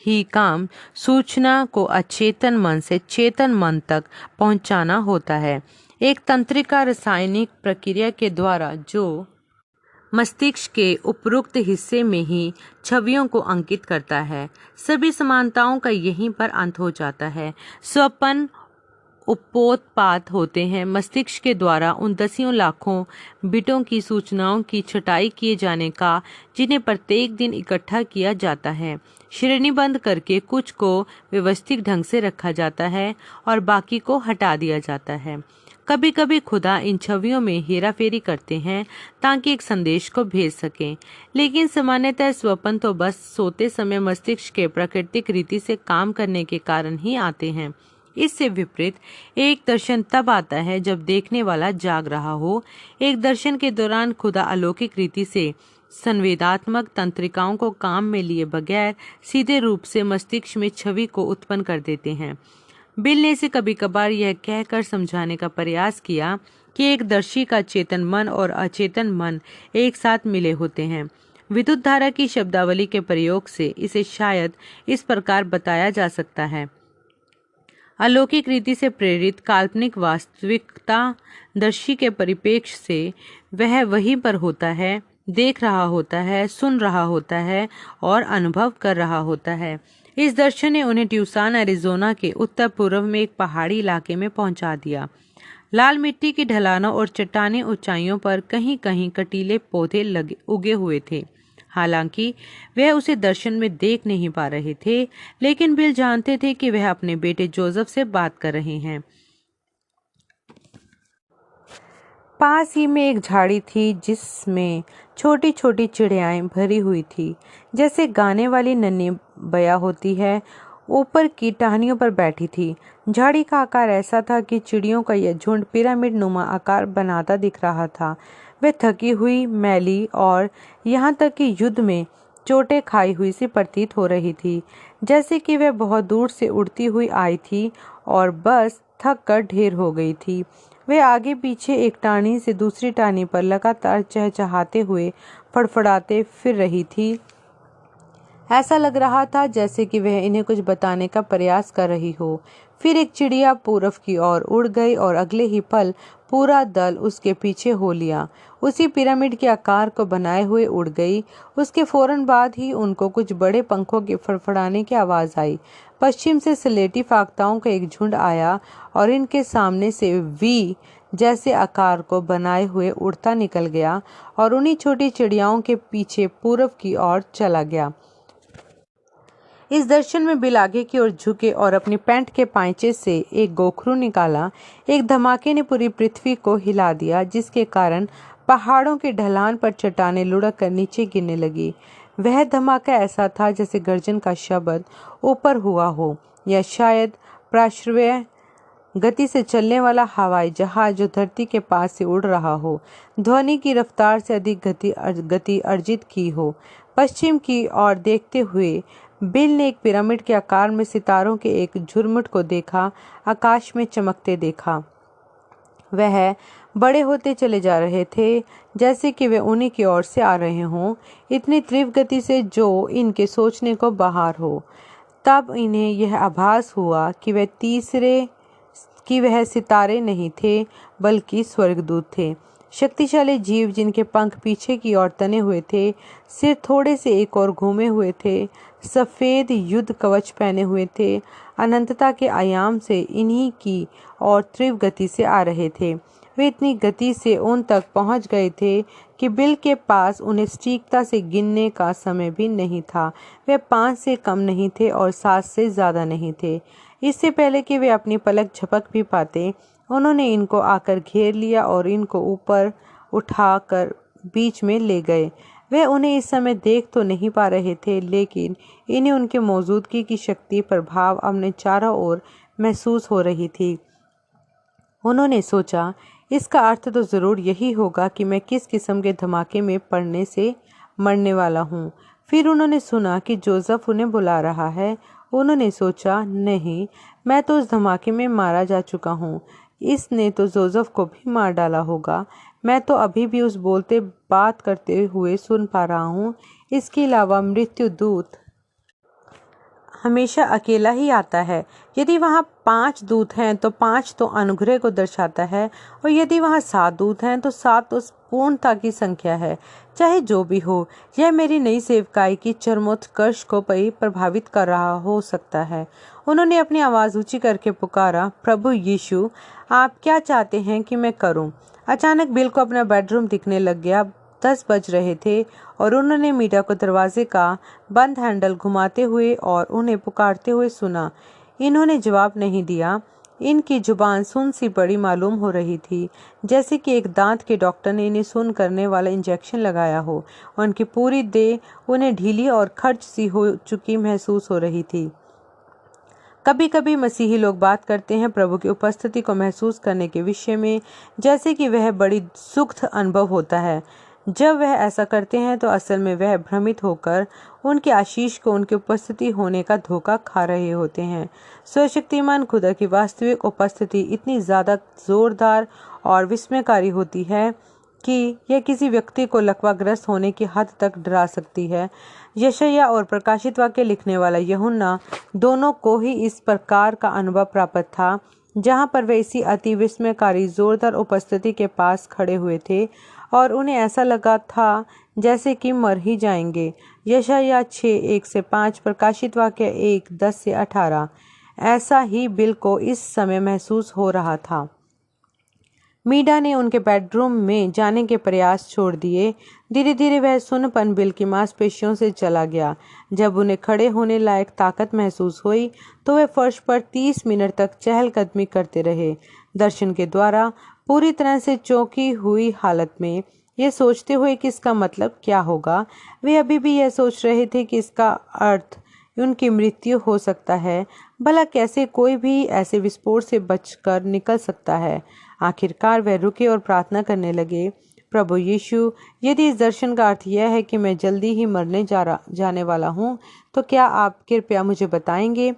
ही काम सूचना को अचेतन मन से चेतन मन तक पहुंचाना होता है, एक तंत्रिका रासायनिक प्रक्रिया के द्वारा जो मस्तिष्क के उपरोक्त हिस्से में ही छवियों को अंकित करता है। सभी समानताओं का यहीं पर अंत हो जाता है। स्वप्न उपोत्पात होते हैं मस्तिष्क के द्वारा उन 10 लाखों बिटों की सूचनाओं की छटाई किए जाने का जिन्हें प्रत्येक दिन इकट्ठा किया जाता है। श्रेणीबद्ध करके कुछ को व्यवस्थित ढंग से रखा जाता है और बाकी को हटा दिया जाता है। कभी कभी खुदा इन छवियों में हेराफेरी करते हैं ताकि एक संदेश को भेज सकें, लेकिन सामान्यतः स्वप्न तो बस सोते समय मस्तिष्क के प्राकृतिक रीति से काम करने के कारण ही आते हैं। इससे विपरीत एक दर्शन तब आता है जब देखने वाला जाग रहा हो। एक दर्शन के दौरान खुदा अलौकिक रीति से संवेदात्मक तंत्रिकाओं को काम में लिए बगैर सीधे रूप से मस्तिष्क में छवि को उत्पन्न कर देते हैं। बिल ने इसे कभी कभार यह कहकर समझाने का प्रयास किया कि एक दर्शी का चेतन मन और अचेतन मन एक साथ मिले होते हैं। विद्युत धारा की शब्दावली के प्रयोग से इसे शायद इस प्रकार बताया जा सकता है। अलौकिक रीति से प्रेरित काल्पनिक वास्तविकता दर्शी के परिप्रेक्ष्य से वह वहीं पर होता है, देख रहा होता है, सुन रहा होता है और अनुभव कर रहा होता है। इस दर्शन ने उन्हें ट्यूसान एरिजोना के उत्तर पूर्व में एक पहाड़ी इलाके में पहुंचा दिया। लाल मिट्टी की ढलानों और चट्टानी ऊंचाइयों पर कहीं कहीं कटीले पौधे उगे हुए थे। हालांकि वह उसे दर्शन में देख नहीं पा रहे थे, लेकिन बिल जानते थे कि वह अपने बेटे जोसेफ से बात कर रहे हैं। पास ही में एक झाड़ी थी जिसमें छोटी छोटी चिड़ियाएं भरी हुई थी, जैसे गाने वाली नन्ही बया होती है, ऊपर की टहनियों पर बैठी थी। झाड़ी का आकार ऐसा था कि चिड़ियों का यह झुंड पिरामिड नुमा आकार बनाता दिख रहा था। वह थकी हुई, मैली और यहाँ तक कि युद्ध में चोटें खाई हुई सी प्रतीत हो रही थी, जैसे कि वह बहुत दूर से उड़ती हुई आई थी और बस थक कर ढेर हो गई थी। वह आगे पीछे एक टाहनी से दूसरी टाहनी पर लगातार चहचहाते हुए फड़फड़ाते फिर रही थी। ऐसा लग रहा था जैसे कि वह इन्हें कुछ बताने का प्रयास कर रही हो। फिर एक चिड़िया पूरब की ओर उड़ गई और अगले ही पल पूरा दल उसके पीछे हो लिया। उसी पिरामिड के आकार को बनाए हुए उड़ गई। उसके फौरन बाद ही उनको कुछ बड़े पंखों के फड़फड़ाने की आवाज आई। पश्चिम से स्लेटी फाख्ताओं का एक झुंड आया और इनके सामने से वी जैसे आकार को बनाए हुए उड़ता निकल गया और उन्हीं छोटी चिड़ियाओं के पीछे पूरब की ओर चला गया। इस दर्शन में बिल आगे की ओर झुके और अपनी पैंट के पांचे से एक गोखरू निकाला। एक धमाके ने पूरी पृथ्वी को हिला दिया, जिसके कारण पहाड़ों के ढलान पर चट्टानें लुढ़क कर नीचे गिरने लगी। वह धमाका ऐसा था जैसे गर्जन का शब्द ऊपर हुआ हो, या शायद प्राश्रव्य गति से चलने वाला हवाई जहाज जो धरती के पास से उड़ रहा हो, ध्वनि की रफ्तार से अधिक गति अर्जित की हो। पश्चिम की ओर देखते हुए बिल ने एक पिरामिड के आकार में सितारों के एक झुरमुट को देखा, आकाश में चमकते देखा। वह बड़े होते चले जा रहे थे, जैसे कि वे उन्हीं की ओर से आ रहे हों, इतनी तीव्र गति से जो इनके सोचने को बाहर हो। तब इन्हें यह आभास हुआ कि वह सितारे नहीं थे, बल्कि स्वर्गदूत थे। शक्तिशाली जीव जिनके पंख पीछे की ओर तने हुए थे, सिर थोड़े से एक और घूमे हुए थे, सफ़ेद युद्ध कवच पहने हुए थे, अनंतता के आयाम से इन्हीं की और तीव्र गति से आ रहे थे। वे इतनी गति से उन तक पहुंच गए थे कि बिल के पास उन्हें सटीकता से गिनने का समय भी नहीं था। वे 5 से कम नहीं थे और 7 से ज़्यादा नहीं थे। इससे पहले कि वे अपनी पलक झपक भी पाते, उन्होंने इनको आकर घेर लिया और इनको ऊपर उठाकर बीच में ले गए। वे उन्हें इस समय देख तो नहीं पा रहे थे, लेकिन इन्हें उनके मौजूदगी की शक्ति प्रभाव अपने चारों ओर महसूस हो रही थी। उन्होंने सोचा, इसका अर्थ तो ज़रूर यही होगा कि मैं किस किस्म के धमाके में पड़ने से मरने वाला हूँ। फिर उन्होंने सुना कि जोसेफ उन्हें बुला रहा है। उन्होंने सोचा, नहीं, मैं तो उस धमाके में मारा जा चुका हूँ। इसने तो जोसेफ को भी मार डाला होगा। मैं तो अभी भी उस बोलते बात करते हुए सुन पा रहा हूँ। इसके अलावा मृत्यु दूत हमेशा अकेला ही आता है। यदि वहाँ 5 दूत हैं तो 5 तो अनुग्रह को दर्शाता है, और यदि वहाँ 7 दूत हैं तो 7 तो पूर्णता की संख्या है। चाहे जो भी हो, यह मेरी नई सेवकाई की चरमोत्कर्ष को प्रभावित कर रहा हो सकता है। उन्होंने अपनी आवाज़ ऊंची करके पुकारा, प्रभु यीशु, आप क्या चाहते हैं कि मैं करूं? अचानक बिल को अपना बेडरूम दिखने लग गया। 10 बज रहे थे और उन्होंने मीरा को दरवाजे का बंद हैंडल घुमाते हुए और उन्हें पुकारते हुए सुना। इन्होंने जवाब नहीं दिया। इनकी जुबान सुन सी पड़ी मालूम हो रही थी, जैसे कि एक दांत के डॉक्टर ने इन्हें सुन करने वाला इंजेक्शन लगाया हो। उनकी पूरी देह उन्हें ढीली और खर्च सी हो चुकी महसूस हो रही थी। कभी कभी मसीही लोग बात करते हैं प्रभु की उपस्थिति को महसूस करने के विषय में, जैसे कि वह बड़ी सुखद अनुभव होता है। जब वह ऐसा करते हैं तो असल में वह भ्रमित होकर उनकी आशीष को उनकी उपस्थिति होने का धोखा खा रहे होते हैं। सर्वशक्तिमान खुदा की वास्तविक उपस्थिति इतनी ज़्यादा जोरदार और विस्मयकारी होती है कि यह किसी व्यक्ति को लकवाग्रस्त होने की हद तक डरा सकती है। यशायाह और प्रकाशित वाक्य लिखने वाला यूहन्ना दोनों को ही इस प्रकार का अनुभव प्राप्त था, जहाँ पर वे इसी अति विस्मयकारी जोरदार उपस्थिति के पास खड़े हुए थे और उन्हें ऐसा लगा था जैसे कि मर ही जाएंगे। यशायाह 6:1-5, प्रकाशित वाक्य 1:10-18। ऐसा ही बिल को इस समय महसूस हो रहा था। मीडा ने उनके बेडरूम में जाने के प्रयास छोड़ दिए। धीरे धीरे वह सुन्नपन बिल की मांसपेशियों से चला गया। जब उन्हें खड़े होने लायक ताकत महसूस हुई तो वे फर्श पर 30 मिनट तक चहलकदमी करते रहे, दर्शन के द्वारा पूरी तरह से चौंकी हुई हालत में, ये सोचते हुए कि इसका मतलब क्या होगा। वे अभी भी यह सोच रहे थे कि इसका अर्थ उनकी मृत्यु हो सकता है। भला कैसे कोई भी ऐसे विस्फोट से बचकर निकल सकता है। आखिरकार वह रुके और प्रार्थना करने लगे, प्रभु यीशु, यदि इस दर्शन का अर्थ यह है कि मैं जल्दी ही मरने जाने वाला हूँ, तो क्या आप कृपया मुझे बताएंगे?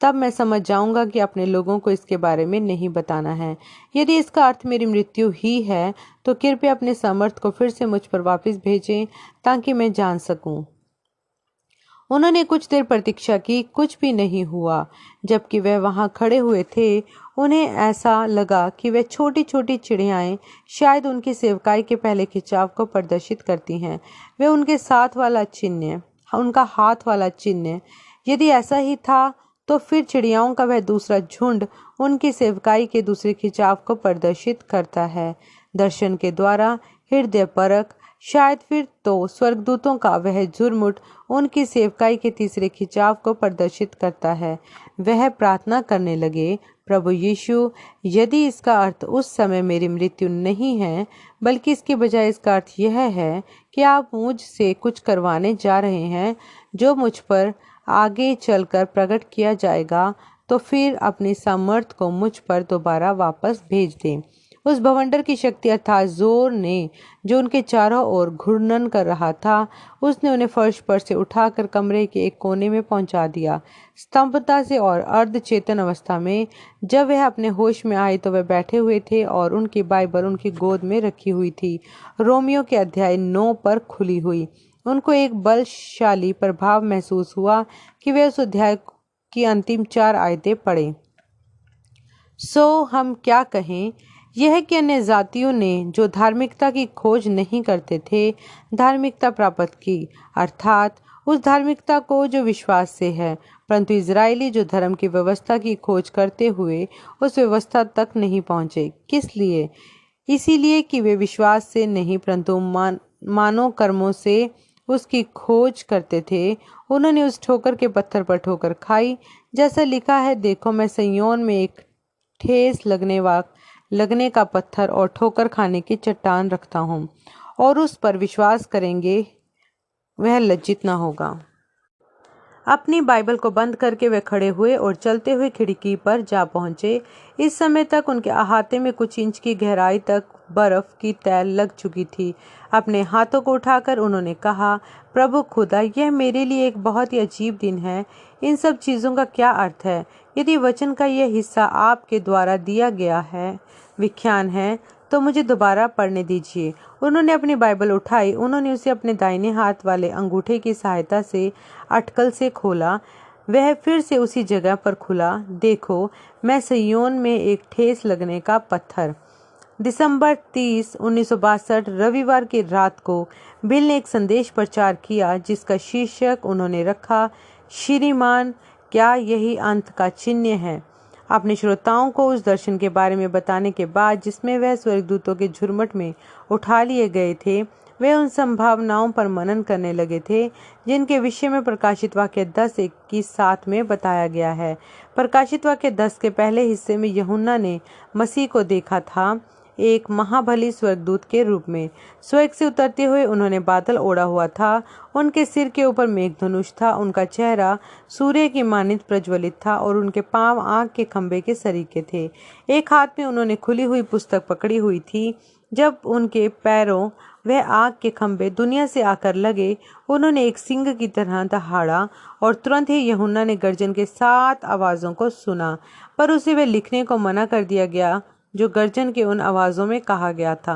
तब मैं समझ जाऊंगा कि अपने लोगों को इसके बारे में नहीं बताना है। यदि इसका अर्थ मेरी मृत्यु ही है, तो कृपया अपने सामर्थ को फिर से मुझ पर वापस भेजें ताकि मैं जान सकूं। उन्होंने कुछ देर प्रतीक्षा की, कुछ भी नहीं हुआ। जबकि वह वहां खड़े हुए थे, उन्हें ऐसा लगा कि वह छोटी छोटी चिड़ियाएं शायद उनकी सेवकाई के पहले खिंचाव को प्रदर्शित करती हैं। वे उनका हाथ वाला चिन्ह, यदि ऐसा ही था, तो फिर चिड़ियाओं का वह दूसरा झुंड उनकी सेवकाई के दूसरे खिंचाव को प्रदर्शित करता है। दर्शन के द्वारा हृदय परख, शायद फिर तो स्वर्गदूतों का वह झुरमुट उनकी सेवकाई के तीसरे खिंचाव को प्रदर्शित करता है। वह प्रार्थना करने लगे, प्रभु यीशु, यदि इसका अर्थ उस समय मेरी मृत्यु नहीं है, बल्कि इसके बजाय इसका अर्थ यह है कि आप मुझसे कुछ करवाने जा रहे हैं जो मुझ पर आगे चलकर प्रकट किया जाएगा, तो फिर अपनी सामर्थ को मुझ पर दोबारा वापस भेज दें। उस भवंडर की शक्ति अर्थात जोर ने, जो उनके चारों ओर घूर्णन कर रहा था, उसने उन्हें फर्श पर से उठाकर कमरे के एक कोने में पहुंचा दिया। स्तंभता से और अर्धचेतन अवस्था में जब वह अपने होश में आए तो वह बैठे हुए थे और उनकी बाइबल उनकी गोद में रखी हुई थी, रोमियो के अध्याय 9 पर खुली हुई। उनको एक बलशाली प्रभाव महसूस हुआ कि वे उस अध्याय की अंतिम 4 आयतें पढ़ें। सो हम क्या कहें? यह कि अन्य जातियों ने जो धार्मिकता की खोज नहीं करते थे, धार्मिकता प्राप्त की, अर्थात उस धार्मिकता को जो विश्वास से है, परंतु इजरायली जो धर्म की व्यवस्था की खोज करते हुए उस व्यवस्था तक नहीं पहुंचे। किस लिए? इसीलिए कि वे विश्वास से नहीं परंतु मानव कर्मों से उसकी खोज करते थे। उन्होंने उस ठोकर के पत्थर पर ठोकर खाई, जैसा लिखा है, देखो मैं सिय्योन में एक ठेस लगने का पत्थर और ठोकर खाने की चट्टान रखता हूँ, और उस पर विश्वास करेंगे वह लज्जित न होगा। अपनी बाइबल को बंद करके वे खड़े हुए और चलते हुए खिड़की पर जा पहुंचे। इस समय तक उनके अहाते में कुछ इंच की गहराई तक बर्फ की तैल लग चुकी थी। अपने हाथों को उठाकर उन्होंने कहा, प्रभु खुदा, यह मेरे लिए एक बहुत ही अजीब दिन है। इन सब चीज़ों का क्या अर्थ है? यदि वचन का यह हिस्सा आपके द्वारा दिया गया है विख्यान है, तो मुझे दोबारा पढ़ने दीजिए। उन्होंने अपनी बाइबल उठाई। उन्होंने उसे अपने दाहिने हाथ वाले अंगूठे की सहायता से अटकल से खोला। वह फिर से उसी जगह पर खुला। देखो मैं सिय्योन में एक ठेस लगने का पत्थर। दिसंबर 30, 1962 रविवार की रात को बिल ने एक संदेश प्रचार किया जिसका शीर्षक उन्होंने रखा, श्रीमान, क्या यही अंत का चिन्ह है? अपने श्रोताओं को उस दर्शन के बारे में बताने के बाद जिसमें वह स्वर्गदूतों के झुरमुट में उठा लिए गए थे, वे उन संभावनाओं पर मनन करने लगे थे जिनके विषय में प्रकाशित वाक्य 10:21-7 में बताया गया है। प्रकाशित वाक्य 10 के पहले हिस्से में यूहन्ना ने मसीह को देखा था, एक महाबली स्वर्गदूत के रूप में। स्वर्ग से उतरते हुए उन्होंने बादल ओढ़ा हुआ था। उनके सिर के ऊपर मेघधनुष था। उनका चेहरा सूर्य की मानित प्रज्वलित था और उनके पांव आग के खंभे के सरीखे थे। एक हाथ में उन्होंने खुली हुई पुस्तक पकड़ी हुई थी। जब उनके पैरों वह आग के खंभे दुनिया से आकर लगे, उन्होंने एक सिंह की तरह दहाड़ा और तुरंत ही यूहन्ना ने गर्जन के 7 आवाज़ों को सुना, पर उसे वह लिखने को मना कर दिया गया जो गर्जन के उन आवाज़ों में कहा गया था।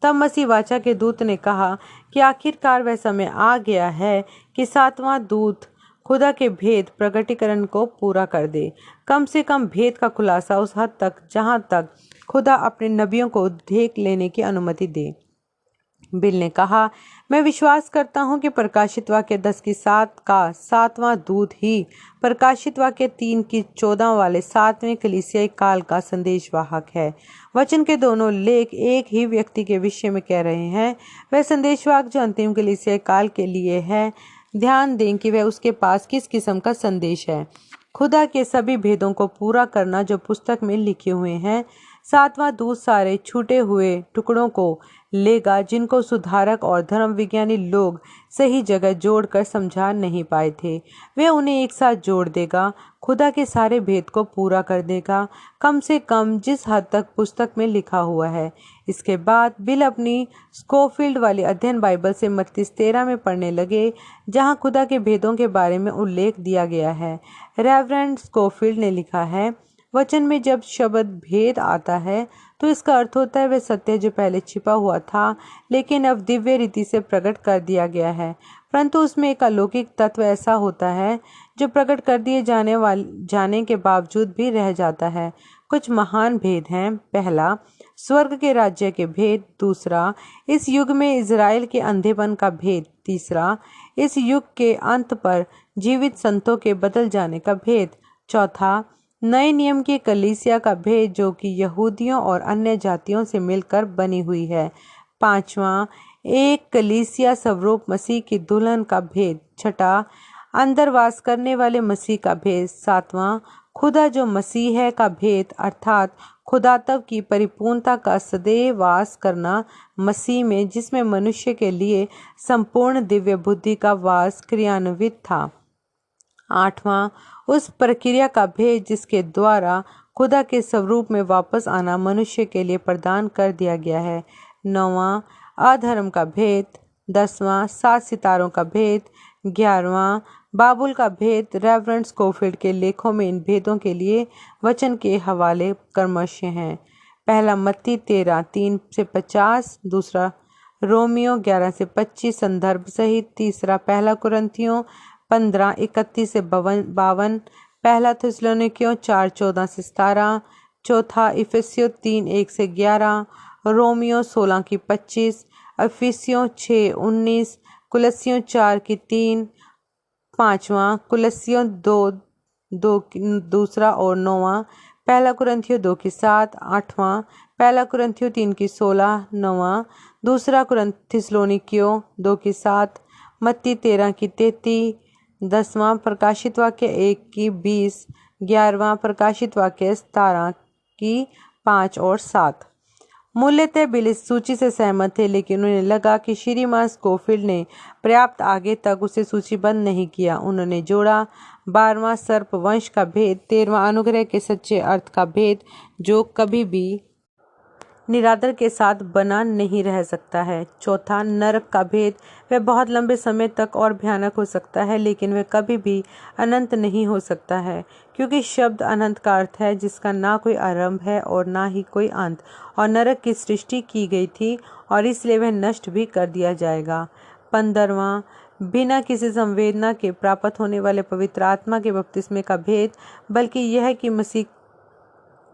तब मसीह वाचा के दूत ने कहा कि आखिरकार वह समय आ गया है कि सातवां दूत खुदा के भेद प्रकटीकरण को पूरा कर दे, कम से कम भेद का खुलासा उस हद तक जहां तक खुदा अपने नबियों को देख लेने की अनुमति दे। बिल ने कहा, मैं विश्वास करता हूं कि प्रकाशित वाक्य 10 की 7 का 7वां दूत ही प्रकाशित वाक्य 3 की 14 वाले 7वें कलीसियाई काल का संदेशवाहक है। वचन के दोनों लेख एक ही व्यक्ति के विषय में कह रहे हैं। वह संदेशवाहक जो अंतिम कलीसियाई काल के लिए है, ध्यान दें कि वह उसके पास किस किस्म का संदेश है। खुदा के सभी भेदों को पूरा करना जो पुस्तक में लिखे हुए हैं। सातवां दूत सारे छूटे हुए टुकड़ों को लेगा जिनको सुधारक और धर्म विज्ञानी लोग सही जगह जोड़कर समझा नहीं पाए थे। वे उन्हें एक साथ जोड़ देगा, खुदा के सारे भेद को पूरा कर देगा, कम से कम जिस हद तक पुस्तक में लिखा हुआ है। इसके बाद बिल अपनी स्कोफील्ड वाली अध्ययन बाइबल से मत्ती 13 में पढ़ने लगे, जहां खुदा के भेदों के बारे में उल्लेख दिया गया है। रेवरेंड स्कोफील्ड ने लिखा है, वचन में जब शब्द भेद आता है तो इसका अर्थ होता है वह सत्य जो पहले छिपा हुआ था लेकिन अब दिव्य रीति से प्रकट कर दिया गया है, परंतु उसमें एक अलौकिक तत्व ऐसा होता है जो प्रकट कर दिए जाने के बावजूद भी रह जाता है। कुछ महान भेद हैं। पहला, स्वर्ग के राज्य के भेद। दूसरा, इस युग में इज़राइल के अंधेपन का भेद। तीसरा, इस युग के अंत पर जीवित संतों के बदल जाने का भेद। चौथा, नए नियम की कलीसिया का भेद जो कि यहूदियों और अन्य जातियों से मिलकर बनी हुई है। पांचवा, एक कलीसिया स्वरूप मसीह की दुल्हन का भेद। छठा, अंदर वास करने वाले मसीह का भेद। सातवां, खुदा जो मसीह है का भेद, अर्थात खुदातव की परिपूर्णता का सदैव वास करना मसीह में, जिसमें मनुष्य के लिए संपूर्ण दिव्य बुद्धि का वास क्रियान्वित था। आठवां, उस प्रक्रिया का भेद जिसके द्वारा खुदा के स्वरूप में वापस आना मनुष्य के लिए प्रदान कर दिया गया है। नौवां, अधर्म का भेद। 10वां, 7 सितारों का भेद। 11वां, बाबुल का भेद। रेवरेंड स्कोफील्ड के लेखों में इन भेदों के लिए वचन के हवाले क्रमशः हैं। पहला, मत्ती 13:3 से 50। दूसरा, रोमियो 11 से 25 संदर्भ सहित। तीसरा, पहला कुरिन्थियों 15:31 से 52। पहला थिस्सलुनीकियों 4:14 से 17। चौथा, इफिसियों 3:1 से 11। रोमियो 16:25। इफिसियों 6:19। कुलस्सियों 4:3। पांचवा, कुलस्सियों 2 दूसरा और 9वां। पहला कुरिन्थियों 2:7। 8वां, पहला कुरिन्थियों 3:16। 9वां, दूसरा थिस्सलुनीकियों 2:7। मत्ती 13:33। 10वां, प्रकाशित वाक्य 1:20। 11वां, प्रकाशित वाक्य 17:5 और 7। मूल्यतः बिल इस सूची से सहमत थे, लेकिन उन्हें लगा कि श्रीमान स्कोफील्ड ने पर्याप्त आगे तक उसे सूचीबद्ध नहीं किया। उन्होंने जोड़ा, 12वां, सर्प वंश का भेद। 13वां, अनुग्रह के सच्चे अर्थ का भेद जो कभी भी निरादर के साथ बना नहीं रह सकता है। चौथा, नरक का भेद। वह बहुत लंबे समय तक और भयानक हो सकता है, लेकिन वह कभी भी अनंत नहीं हो सकता है, क्योंकि शब्द अनंत का अर्थ है जिसका ना कोई आरंभ है और ना ही कोई अंत। और नरक की सृष्टि की गई थी और इसलिए वह नष्ट भी कर दिया जाएगा। 15वां, बिना किसी संवेदना के प्राप्त होने वाले पवित्र आत्मा के बपतिस्मे का भेद, बल्कि यह कि मसीह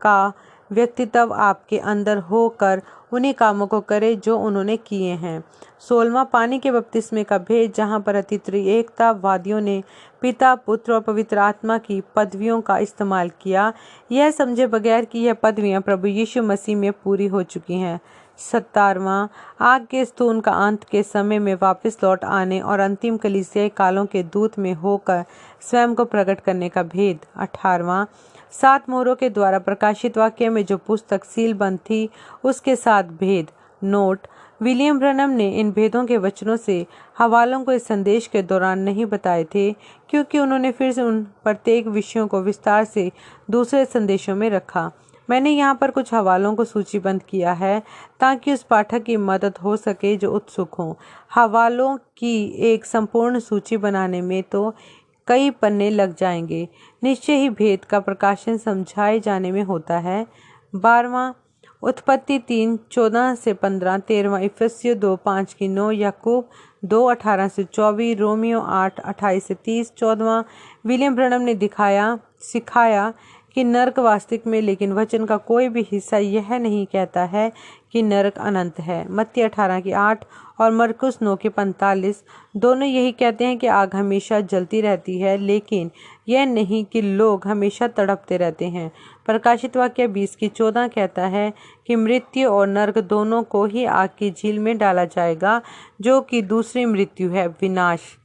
का व्यक्तित्व आपके अंदर होकर उन्हीं कामों को करे जो उन्होंने किए हैं। 16वां, पानी के बपतिस्मे का भेद, जहां पर अतित्रिएकता वादियों ने पिता, पुत्र और पवित्र आत्मा की पदवियों का इस्तेमाल किया, यह समझे बगैर कि यह पदवियां प्रभु यीशु मसीह में पूरी हो चुकी हैं। 17वां, आग के स्तून का अंत के समय में वापस लौट आने और अंतिम कलीसियाई कालों के दूत में होकर स्वयं को प्रकट करने का भेद। 18वां, 7 मोहरों के द्वारा प्रकाशित वाक्य में जो पुस्तक सीलबंद थी उसके साथ भेद। नोट, विलियम ब्रनम ने इन भेदों के वचनों से हवालों को इस संदेश के दौरान नहीं बताए थे, क्योंकि उन्होंने फिर से उन प्रत्येक विषयों को विस्तार से दूसरे संदेशों में रखा। मैंने यहाँ पर कुछ हवालों को सूचीबद्ध किया है ताकि उस पाठक की मदद हो सके जो उत्सुक हों। हवालों की एक संपूर्ण सूची बनाने में तो कई पन्ने लग जाएंगे। निश्चय ही भेद का प्रकाशन समझाए जाने में होता है। 12वां, उत्पत्ति 3:14-15, 13 इफिसियों 2:5 की 9, याकूब 2:18-24, रोमियो 8:28-30, 14। विलियम ब्रनम ने सिखाया कि नरक वास्तविक में, लेकिन वचन का कोई भी हिस्सा यह नहीं कहता है कि नरक अनंत है। मत्ती 18:8 और मरकुस 9:45 दोनों यही कहते हैं कि आग हमेशा जलती रहती है, लेकिन यह नहीं कि लोग हमेशा तड़पते रहते हैं। प्रकाशित वाक्य 20:14 कहता है कि मृत्यु और नरक दोनों को ही आग की झील में डाला जाएगा, जो कि दूसरी मृत्यु है, विनाश।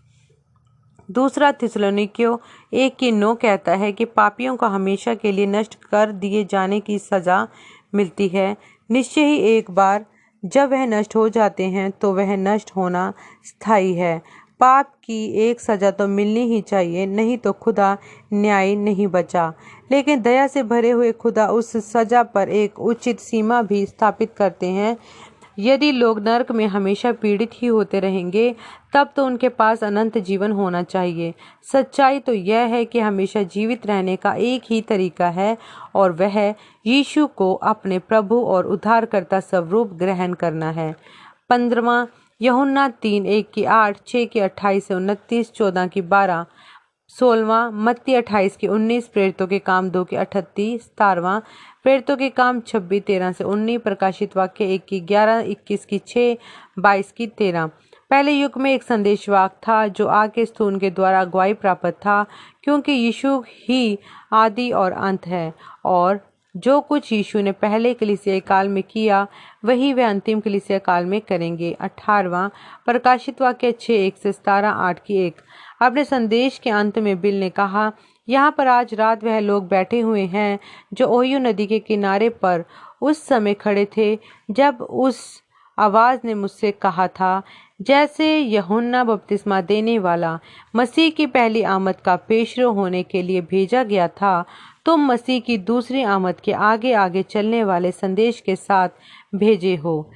दूसरा थिस्सलुनीकियों 1:9 कहता है कि पापियों को हमेशा के लिए नष्ट कर दिए जाने की सजा मिलती है। निश्चय ही एक बार जब वह नष्ट हो जाते हैं तो वह नष्ट होना स्थायी है। पाप की एक सजा तो मिलनी ही चाहिए, नहीं तो खुदा न्याय नहीं बचा। लेकिन दया से भरे हुए खुदा उस सजा पर एक उचित सीमा भी स्थापित करते हैं। यदि लोग नरक में हमेशा पीड़ित ही होते रहेंगे, तब तो उनके पास अनंत जीवन होना चाहिए। सच्चाई तो यह है कि हमेशा जीवित रहने का एक ही तरीका है, और वह यीशु को अपने प्रभु और उद्धारकर्ता स्वरूप ग्रहण करना है। 15वां यूहन्ना 3:1-8, 6:28-29, 14:12, 16वां मत्ती 28:19, प्रेरितों के काम 2:38, 17वां प्रेरितों के काम 26:13-19, प्रकाशित वाक्य 1:11, 21:6, 22:13। पहले युग में एक संदेशवाहक था जो आग के स्तून के द्वारा अगुवाई प्राप्त था, क्योंकि यीशु ही आदि और अंत है, और जो कुछ यीशु ने पहले कलीसिया काल में किया वही वे अंतिम कलीसिया काल में करेंगे। 18वां प्रकाशित वाक्य 6:1-17, 8:1। अपने संदेश के अंत में बिल ने कहा, यहाँ पर आज रात वह लोग बैठे हुए हैं जो ओहियो नदी के किनारे पर उस समय खड़े थे जब उस आवाज ने मुझसे कहा था, जैसे यूहन्ना बपतिस्मा देने वाला मसीह की पहली आमद का पेशरो होने के लिए भेजा गया था, तुम मसीह की दूसरी आमद के आगे आगे चलने वाले संदेश के साथ भेजे हो।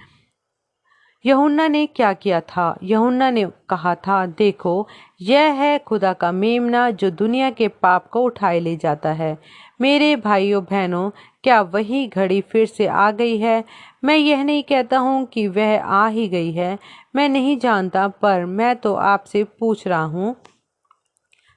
यूहन्ना ने क्या किया था? यूहन्ना ने कहा था, देखो यह है खुदा का मेमना जो दुनिया के पाप को उठाए ले जाता है। मेरे भाइयों बहनों, क्या वही घड़ी फिर से आ गई है? मैं यह नहीं कहता हूँ कि वह आ ही गई है, मैं नहीं जानता, पर मैं तो आपसे पूछ रहा हूँ।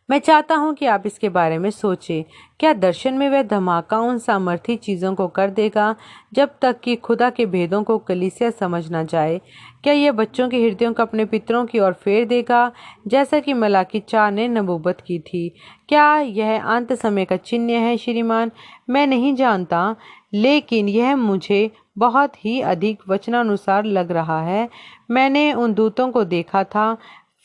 मैं चाहता हूं कि आप इसके बारे में सोचें। क्या दर्शन में वह धमाका उन सामर्थी चीज़ों को कर देगा जब तक कि खुदा के भेदों को कलीसिया समझ न जाए? क्या यह बच्चों के हृदयों को अपने पितरों की ओर फेर देगा, जैसा कि मलाकी 4 ने नबूवत की थी? क्या यह अंत समय का चिन्ह है श्रीमान? मैं नहीं जानता, लेकिन यह मुझे बहुत ही अधिक वचनानुसार लग रहा है। मैंने उन दूतों को देखा था,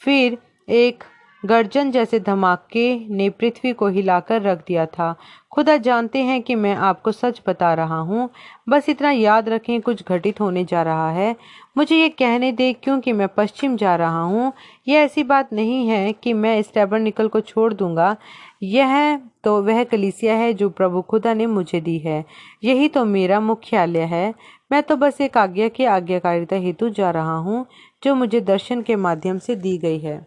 फिर एक गर्जन जैसे धमाके ने पृथ्वी को हिलाकर रख दिया था। खुदा जानते हैं कि मैं आपको सच बता रहा हूँ। बस इतना याद रखें, कुछ घटित होने जा रहा है। मुझे ये कहने दे, क्योंकि मैं पश्चिम जा रहा हूँ। यह ऐसी बात नहीं है कि मैं इस टैबरनेकल को छोड़ दूंगा। यह तो वह कलीसिया है जो प्रभु खुदा ने मुझे दी है। यही तो मेरा मुख्यालय है। मैं तो बस एक आज्ञा की आज्ञाकारिता हेतु जा रहा हूँ, जो मुझे दर्शन के माध्यम से दी गई है।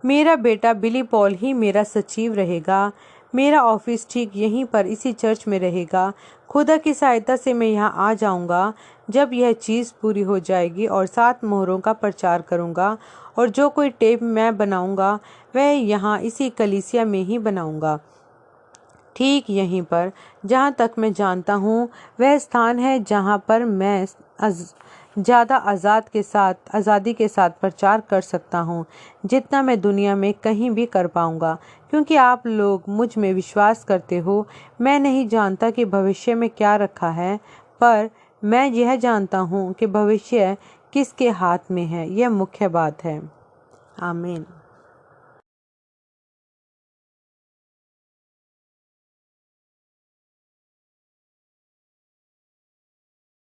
मेरा बेटा बिली पॉल ही मेरा सचिव रहेगा। मेरा ऑफिस ठीक यहीं पर इसी चर्च में रहेगा। खुदा की सहायता से मैं यहाँ आ जाऊँगा जब यह चीज़ पूरी हो जाएगी और 7 मोहरों का प्रचार करूँगा, और जो कोई टेप मैं बनाऊँगा वह यहाँ इसी कलीसिया में ही बनाऊँगा, ठीक यहीं पर। जहाँ तक मैं जानता हूँ वह स्थान है जहाँ पर मैं ज़्यादा आज़ादी के साथ प्रचार कर सकता हूँ, जितना मैं दुनिया में कहीं भी कर पाऊँगा, क्योंकि आप लोग मुझ में विश्वास करते हो। मैं नहीं जानता कि भविष्य में क्या रखा है, पर मैं यह जानता हूँ कि भविष्य किसके हाथ में है। यह मुख्य बात है। आमीन।